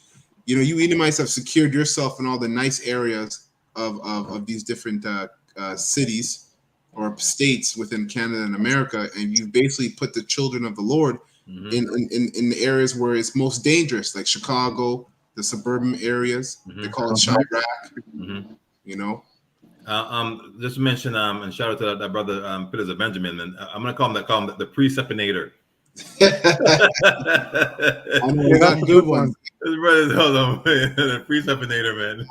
[SPEAKER 1] you know, you Edomites have secured yourself in all the nice areas of these different cities or states within Canada and America, and you basically put the children of the Lord in the areas where it's most dangerous, like Chicago, the suburban areas. They call it Chirac. You know.
[SPEAKER 2] Just mention and shout out to that brother Peter Benjamin, and I'm gonna call him the precepinator.
[SPEAKER 1] I know that's a good one.
[SPEAKER 2] His brother's the precepinator, man.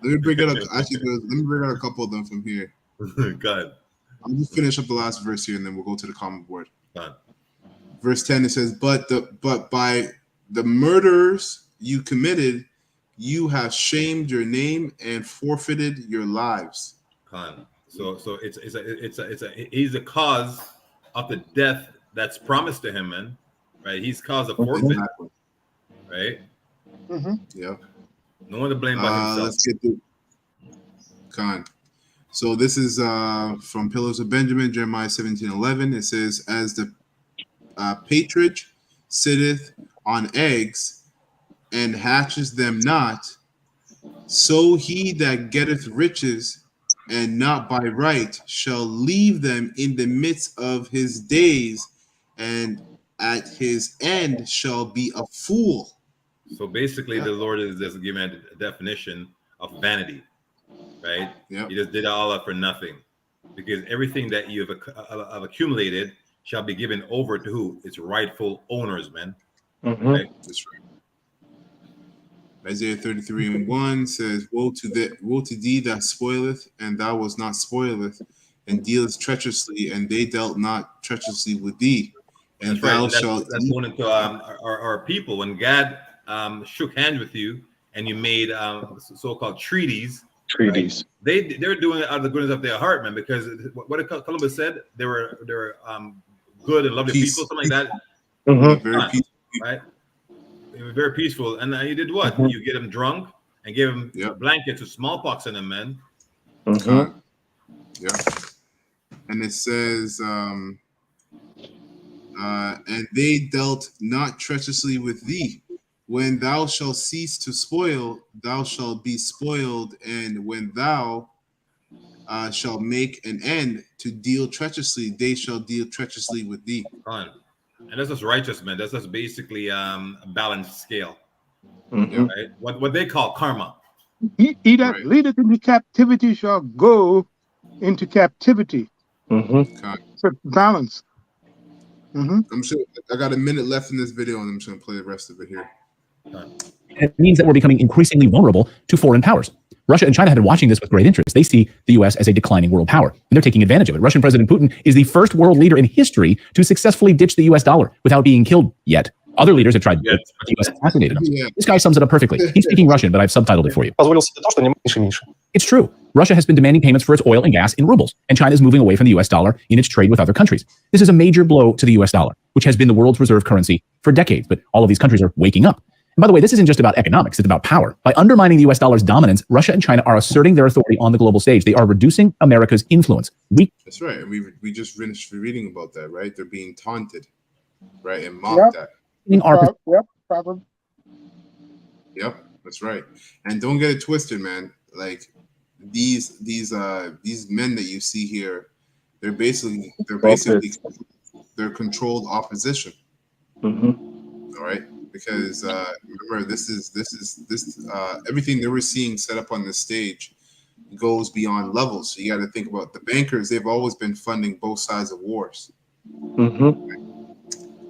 [SPEAKER 1] Let me bring it up. Actually, let me bring out a couple of them from here.
[SPEAKER 2] God.
[SPEAKER 1] I'm just finish up the last verse here, and then we'll go to the comment board.
[SPEAKER 2] God.
[SPEAKER 1] Verse 10, it says, but by the murders you committed, you have shamed your name and forfeited your lives.
[SPEAKER 2] God. So he's the cause of the death that's promised to him, man. Right? He's caused a forfeit.
[SPEAKER 1] Exactly.
[SPEAKER 2] Right?
[SPEAKER 1] Yeah.
[SPEAKER 2] No one to blame but himself.
[SPEAKER 1] Let's get to Khan. So this is from Pillars of Benjamin, Jeremiah 17:11. It says, as the Patriot sitteth on eggs and hatches them not, so he that getteth riches and not by right shall leave them in the midst of his days, and at his end shall be a fool.
[SPEAKER 2] So basically, the Lord is just giving a definition of vanity. Right?
[SPEAKER 1] Yep.
[SPEAKER 2] He just did all that for nothing, because everything that you have accumulated shall be given over to who? Its rightful owners, man. Right?
[SPEAKER 1] That's right. Isaiah 33:1 says, woe to thee that spoileth, and thou was not spoileth, and dealest treacherously, and they dealt not treacherously with thee. And
[SPEAKER 2] that's
[SPEAKER 1] thou
[SPEAKER 2] right.
[SPEAKER 1] shalt.
[SPEAKER 2] That's going into our people. When God shook hands with you, and you made so-called treaties.
[SPEAKER 8] Treaties.
[SPEAKER 2] Right? They're doing it out of the goodness of their heart, man. Because what Columbus said, they were good and lovely people, something like that.
[SPEAKER 1] Very peaceful,
[SPEAKER 2] right? They were very peaceful. And you did what? You get them drunk and give them blankets with smallpox in them, man.
[SPEAKER 1] Yeah. And it says, and they dealt not treacherously with thee. When thou shalt cease to spoil, thou shalt be spoiled, and when thou shalt make an end to deal treacherously, they shall deal treacherously with thee.
[SPEAKER 2] And that's just righteous, man. That's just basically a balanced scale, right? What they call karma.
[SPEAKER 7] He that leadeth into captivity shall go into captivity. So balance.
[SPEAKER 1] I'm sure I got a minute left in this video, and I'm just gonna play the rest of it here.
[SPEAKER 3] And it means that we're becoming increasingly vulnerable to foreign powers. Russia and China have been watching this with great interest. They see the U.S. as a declining world power, and they're taking advantage of it. Russian President Putin is the first world leader in history to successfully ditch the U.S. dollar without being killed yet. Other leaders have tried to do it, but the U.S. assassinated them.
[SPEAKER 1] Yeah.
[SPEAKER 3] This guy sums it up perfectly. He's speaking Russian, but I've subtitled it for you.
[SPEAKER 6] Позволил себе то, что не меньше и меньше.
[SPEAKER 3] It's true. Russia has been demanding payments for its oil and gas in rubles, and China is moving away from the U.S. dollar in its trade with other countries. This is a major blow to the U.S. dollar, which has been the world's reserve currency for decades, but all of these countries are waking up. And by the way, this isn't just about economics, it's about power. By undermining the US dollar's dominance, Russia and China are asserting their authority on the global stage. They are reducing America's influence.
[SPEAKER 1] That's right. And we just finished reading about that, right? They're being taunted, right? And mocked at.
[SPEAKER 7] Yep, probably.
[SPEAKER 1] Yep, that's right. And don't get it twisted, man. Like these men that you see here, they're controlled opposition.
[SPEAKER 8] Mm-hmm.
[SPEAKER 1] All right. Because remember, this everything that we're seeing set up on this stage goes beyond levels. So you got to think about the bankers. They've always been funding both sides of wars.
[SPEAKER 8] Mm-hmm.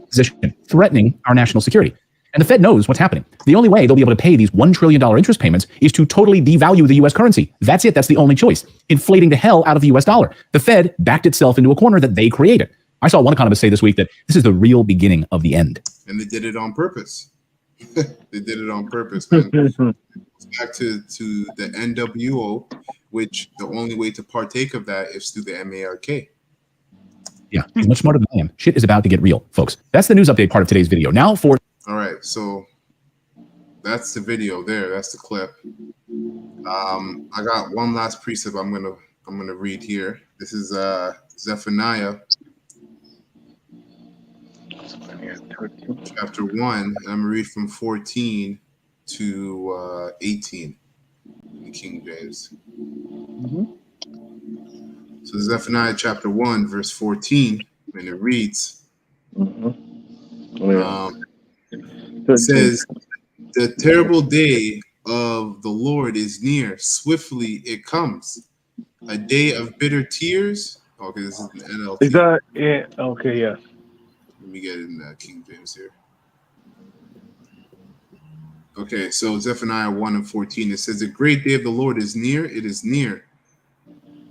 [SPEAKER 3] Position threatening our national security. And the Fed knows what's happening. The only way they'll be able to pay these $1 trillion interest payments is to totally devalue the U.S. currency. That's it. That's the only choice. Inflating the hell out of the U.S. dollar. The Fed backed itself into a corner that they created. I saw one economist say this week that this is the real beginning of the end.
[SPEAKER 1] And they did it on purpose. They did it on purpose, man. Back to the NWO, which the only way to partake of that is through the MARK.
[SPEAKER 3] Yeah, he's much smarter than I am. Shit is about to get real, folks. That's the news update part of today's video. Now for...
[SPEAKER 1] All right, so that's the video there. That's the clip. I got one last precept I'm gonna read here. This is Zephaniah chapter 1, and I'm gonna read from 14 to 18 in King James.
[SPEAKER 7] Mm-hmm.
[SPEAKER 1] So Zephaniah chapter 1, verse 14, and it reads, it says, "The terrible day of the Lord is near. Swiftly it comes. A day of bitter tears." Okay, this is the NLT.
[SPEAKER 8] Is that it? Okay, yeah.
[SPEAKER 1] Let me get it in King James here. Okay, so Zephaniah 1 and 14, it says, "The great day of the Lord is near, it is near,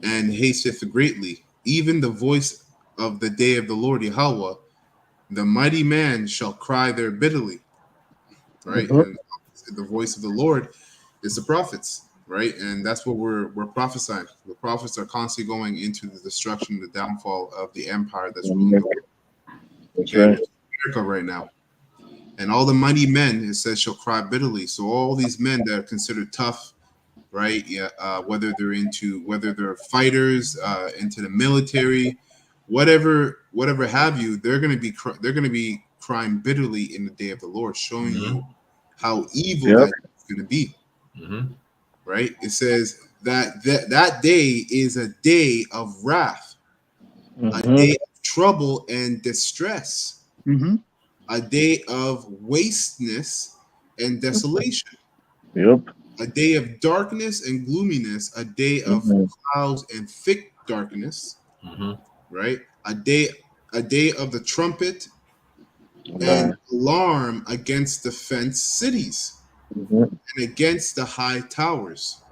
[SPEAKER 1] and hasteth greatly. Even the voice of the day of the Lord Yahweh, the mighty man shall cry there bitterly." Right?
[SPEAKER 8] Mm-hmm.
[SPEAKER 1] And the voice of the Lord is the prophets, right? And that's what we're prophesying. The prophets are constantly going into the destruction, the downfall of the empire that's ruling the world.
[SPEAKER 8] That's right.
[SPEAKER 1] America right now. And all the mighty men, it says, shall cry bitterly. So all these men that are considered tough, right? Yeah, whether they're fighters, into the military, whatever have you, they're gonna be crying bitterly in the day of the Lord, showing you how evil that's gonna be. Right? It says that day is a day of wrath, a day of trouble and distress, a day of wasteness and desolation, a day of darkness and gloominess, a day of clouds and thick darkness, right? A day of the trumpet and alarm against the fenced cities and against the high towers,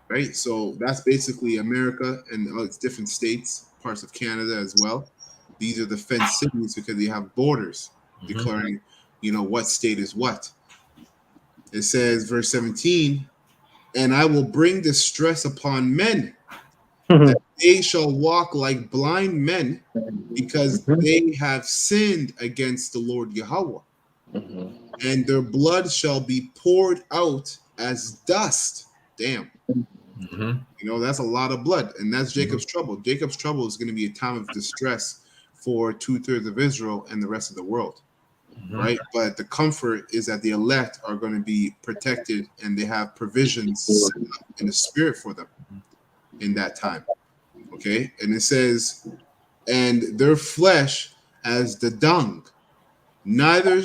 [SPEAKER 1] right? So that's basically America and its different states, parts of Canada as well. These are the fenced cities because they have borders declaring, what state is what. It says, verse 17, "And I will bring distress upon men, that they shall walk like blind men, because they have sinned against the Lord Yahweh. And their blood shall be poured out as dust." Damn. That's a lot of blood. And that's Jacob's trouble. Jacob's trouble is going to be a time of distress for 2/3 of Israel and the rest of the world. Right? But the comfort is that the elect are going to be protected and they have provisions set up in the spirit for them in that time. Okay? And it says, "And their flesh as the dung, neither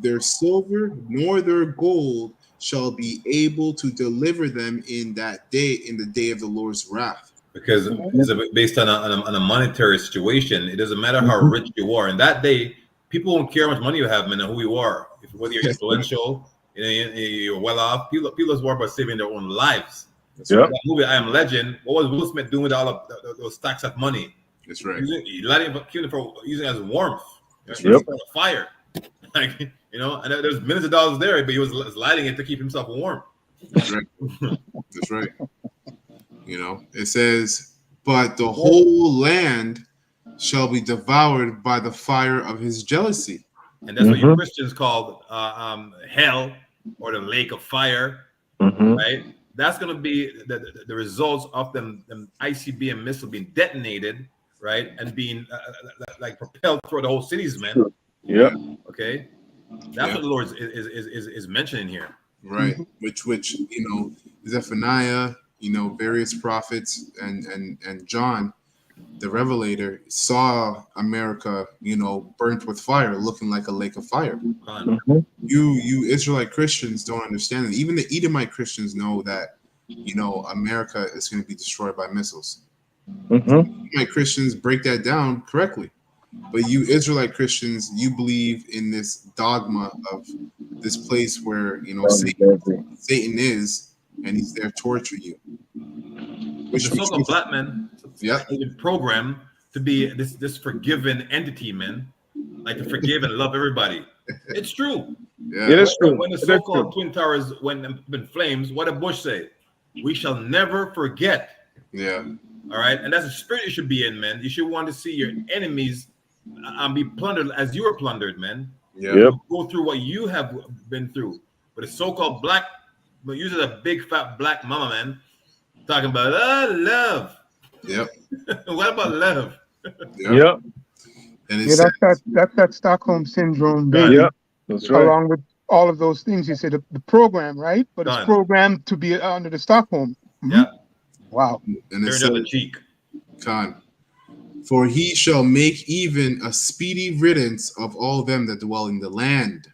[SPEAKER 1] their silver nor their gold shall be able to deliver them in that day, in the day of the Lord's wrath."
[SPEAKER 2] Because it's based on a monetary situation. It doesn't matter how rich you are. In that day, people won't care how much money you have, man, and who you are. whether you're influential, you're well off. People is more about saving their own lives.
[SPEAKER 8] Yeah.
[SPEAKER 2] That movie, I Am Legend. What was Will Smith doing with all of those stacks of money?
[SPEAKER 1] That's right.
[SPEAKER 2] Killing for using it as warmth.
[SPEAKER 8] Yep.
[SPEAKER 2] A fire, like and there's millions of dollars there, but he was lighting it to keep himself warm.
[SPEAKER 1] That's right. That's right. It says, but the whole land shall be devoured by the fire of his jealousy.
[SPEAKER 2] And that's what you Christians called hell or the lake of fire, right? That's going to be the results of them ICBM missile being detonated, right, and being like propelled through the whole cities, man.
[SPEAKER 8] Yeah.
[SPEAKER 2] Okay, that's what the Lord is mentioning here,
[SPEAKER 1] right? Which Zephaniah, various prophets and John, the Revelator, saw America, burnt with fire, looking like a lake of fire. You Israelite Christians don't understand it. Even the Edomite Christians know that, America is going to be destroyed by missiles. Edomite Christians break that down correctly. But you Israelite Christians, you believe in this dogma of this place where, Satan is, and he's there to torture you.
[SPEAKER 2] Which the so-called black man, programmed to be this forgiving entity, man, like to forgive and love everybody. It's true.
[SPEAKER 1] Yeah,
[SPEAKER 8] it is true.
[SPEAKER 2] When the so-called Twin Towers went up in flames, what did Bush say? We shall never forget.
[SPEAKER 1] Yeah.
[SPEAKER 2] All right, and that's the spirit you should be in, man. You should want to see your enemies be plundered as you were plundered, man.
[SPEAKER 1] Yeah.
[SPEAKER 2] Go through what you have been through. But the so-called black, but usually a big fat black mama, man, talking about love.
[SPEAKER 1] Yep.
[SPEAKER 2] What about love?
[SPEAKER 8] Yep.
[SPEAKER 1] And
[SPEAKER 7] that's that Stockholm syndrome, baby.
[SPEAKER 8] Yeah, that's right.
[SPEAKER 7] Along with all of those things, you said the program, right? But it's programmed to be under the Stockholm.
[SPEAKER 2] Yeah.
[SPEAKER 7] Wow.
[SPEAKER 1] And it's
[SPEAKER 2] the cheek.
[SPEAKER 1] Khan. For he shall make even a speedy riddance of all them that dwell in the land.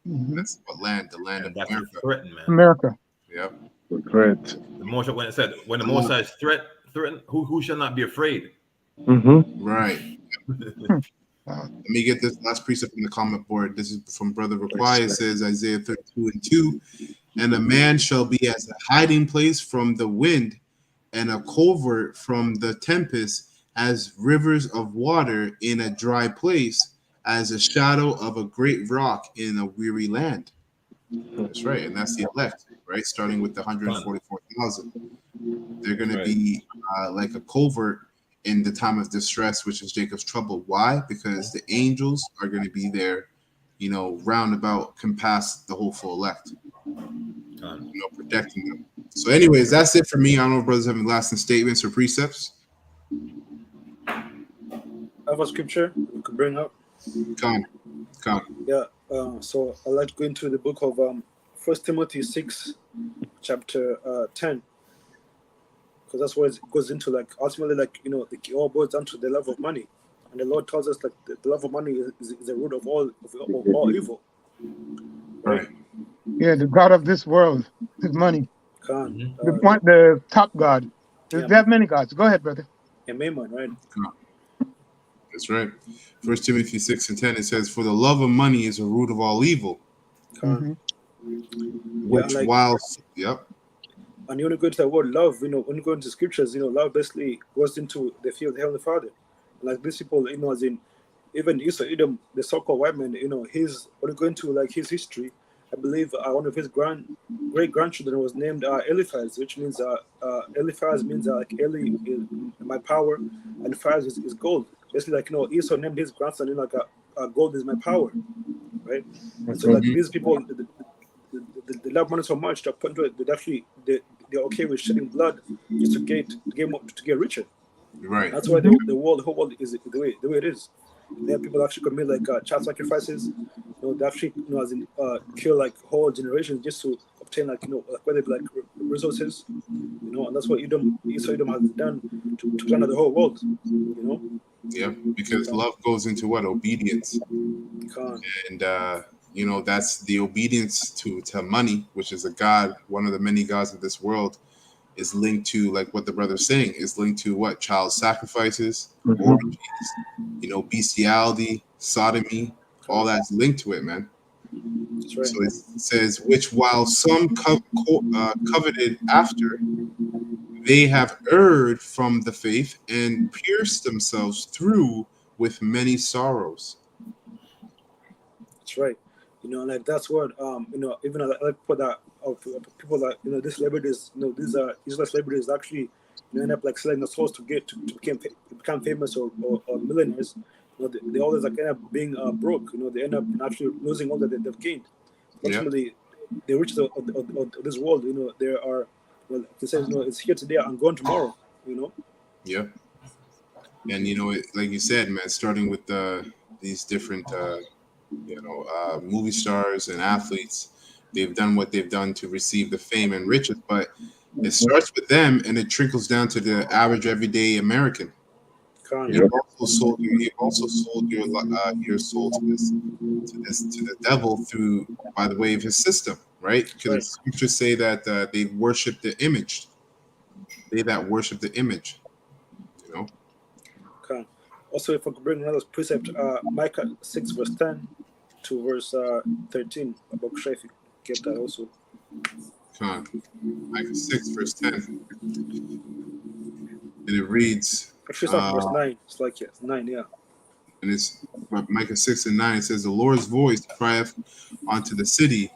[SPEAKER 1] That's what land, the land of America.
[SPEAKER 2] Threatened, man.
[SPEAKER 7] America.
[SPEAKER 1] Yep.
[SPEAKER 8] Great.
[SPEAKER 2] The Most, when it said, when the Most High is threatened, who shall not be afraid?
[SPEAKER 1] Right. Let me get this last precept from the comment board. This is from Brother Require. It says Isaiah 32:2, and a man shall be as a hiding place from the wind, and a covert from the tempest, as rivers of water in a dry place, as a shadow of a great rock in a weary land. That's right, and that's the elect, right? Starting with the 144,000. They're going to be like a covert in the time of distress, which is Jacob's trouble. Why? Because the angels are going to be there, round about, compass the whole full elect, protecting them. So anyways, that's it for me. I don't know if brothers have any lasting statements or precepts.
[SPEAKER 9] I have a scripture you could bring up.
[SPEAKER 1] Come.
[SPEAKER 9] Yeah. So I'd like to go into the book of 1 Timothy 6, chapter 10. Because that's where it goes into, like, ultimately, like, it all boils down to the love of money. And the Lord tells us, like, the love of money is the root of all evil.
[SPEAKER 1] Right.
[SPEAKER 7] Yeah, the God of this world is money. The top God. They have many gods. Go ahead, brother.
[SPEAKER 9] Yeah, Mammon, right?
[SPEAKER 1] That's right. 1 Timothy 6:10, it says, for the love of money is a root of all evil. Which yep.
[SPEAKER 9] And you want to go into that word love, when you go into scriptures, love basically goes into the fear of the Heavenly Father. Like these people, as in even Esau, Edom, the so-called white man, his, when you go into like his history, I believe one of his great grandchildren was named Eliphaz, which means Eliphaz means like Eli is my power, and Phaz is gold. Basically, like Esau named his grandson like gold is my power, right? And so like these people, they love money so much to point to it that actually they're okay with shedding blood just to get richer.
[SPEAKER 1] Right.
[SPEAKER 9] That's why the whole world is the way it is. There are people actually commit like child sacrifices. They actually as in kill like whole generations just to obtain like whether it be like resources. And that's what Esau Edom has done to plunder the whole world.
[SPEAKER 1] Yeah, because love goes into what? Obedience. And that's the obedience to money, which is a god, one of the many gods of this world, is linked to, like what the brother's saying, is linked to what? Child sacrifices, orgies, bestiality, sodomy, all that's linked to it, man.
[SPEAKER 9] That's right.
[SPEAKER 1] So it says, which while some coveted after, they have erred from the faith and pierced themselves through with many sorrows.
[SPEAKER 9] That's right. Like that's what even like for that of people that these celebrities, these are Israel celebrities actually end up like selling the souls to become famous or millionaires. They always like end up being broke. They end up actually losing all that they've gained. Ultimately, the riches of this world, there are, well, it says, it's here today and gone tomorrow.
[SPEAKER 1] Yeah. And like you said, man, starting with these different movie stars and athletes, they've done what they've done to receive the fame and riches, but it starts with them and it trickles down to the average everyday American. You've also sold your soul to the devil by the way of his system, right? Because the scriptures say that they worship the image. They that worship the image,
[SPEAKER 9] Okay. Also, if I could bring another precept, Micah 6 verse 10 to verse 13 about if you get that also.
[SPEAKER 1] Micah 6 verse 10, and it reads.
[SPEAKER 9] Actually, it's not verse 9. It's like 9, yeah.
[SPEAKER 1] And it's Micah 6 and 9. It says, "The Lord's voice crieth unto the city,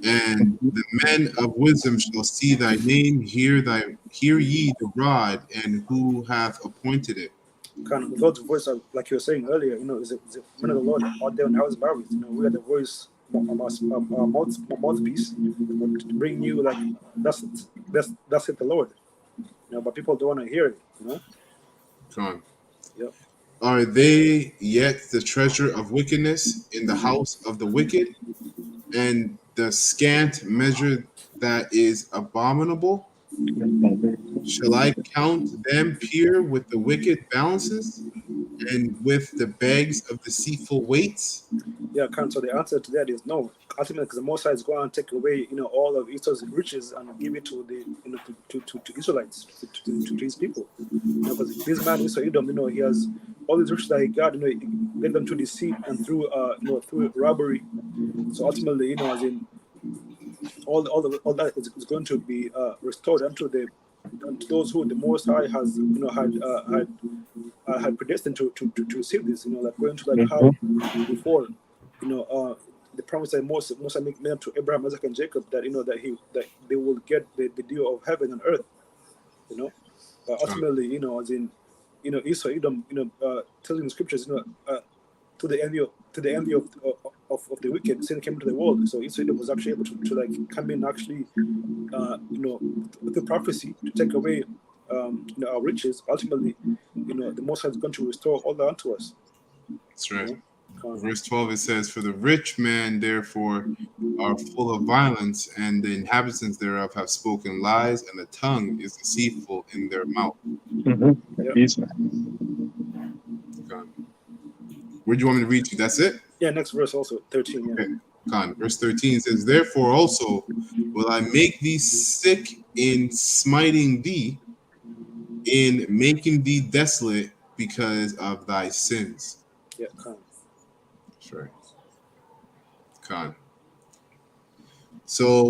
[SPEAKER 1] and the men of wisdom shall see thy name. Hear ye the rod, and who hath appointed it."
[SPEAKER 9] Kind of the Lord's voice, like you were saying earlier, is it men of the Lord out there in House Barrett. We are the voice, our mouthpiece, to bring you like that's it, the Lord. But people don't want to hear it.
[SPEAKER 1] Come on.
[SPEAKER 9] Yep.
[SPEAKER 1] Are they yet the treasure of wickedness in the house of the wicked, and the scant measure that is abominable? Shall I count them pure with the wicked balances, and with the bags of deceitful weights?
[SPEAKER 9] Yeah, so the answer to that is no. Ultimately, because the Most High is going to take away, all of Esau's riches and give it to the, to Israelites, to his people. Because this man Esau, he has all these riches that he got, he get them through deceit and through, through robbery. So ultimately, as in all that is going to be restored unto those who the Most High has, had predestined to receive this. Like going to like how before, the promise that Most High made to Abraham, Isaac, and Jacob that that they will get the deal of heaven and earth. But ultimately, as in, Esau, telling the scriptures, to the envy of the wicked, sin came into the world. So Esau was actually able to like come in actually, with the prophecy to take away, our riches. Ultimately, the Most High is going to restore all that unto us.
[SPEAKER 1] That's right. Verse 12, it says, "For the rich man therefore are full of violence, and the inhabitants thereof have spoken lies, and the tongue is deceitful in their mouth." Where do you want me to read to? That's it?
[SPEAKER 9] Yeah, next verse also, 13. Yeah.
[SPEAKER 1] Okay. Verse 13 says, "Therefore also will I make thee sick in smiting thee, in making thee desolate because of thy sins."
[SPEAKER 9] Yeah, come.
[SPEAKER 1] That's right. Con. So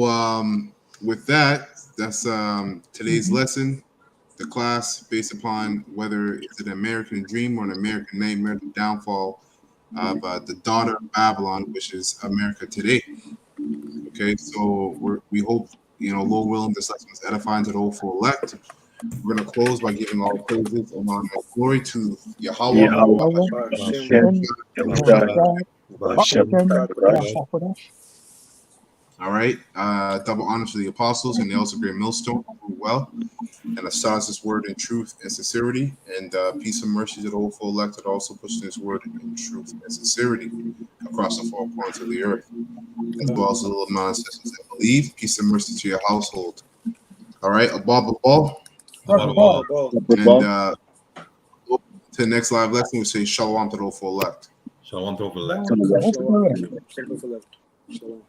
[SPEAKER 1] with that, that's today's lesson. The class based upon whether it's an American dream or an American nightmare, the downfall of the daughter of Babylon, which is America today. Okay, so we hope, Lord willing, this lesson was edifying to the hopeful elect. We're going to close by giving all praises and honor and glory to Yahweh. All right. Double honor to the apostles and the also great millstone who well and assigns this word in truth and sincerity, and peace and mercy to the hopeful elect that also puts this word in truth and sincerity across the four corners of the earth, as well as the little non-citizens that believe. Peace and mercy to your household. All right. A ball. And to the next live lesson, we say shalom to the hopeful elect.
[SPEAKER 2] Shalom to the elect.
[SPEAKER 9] Shalom.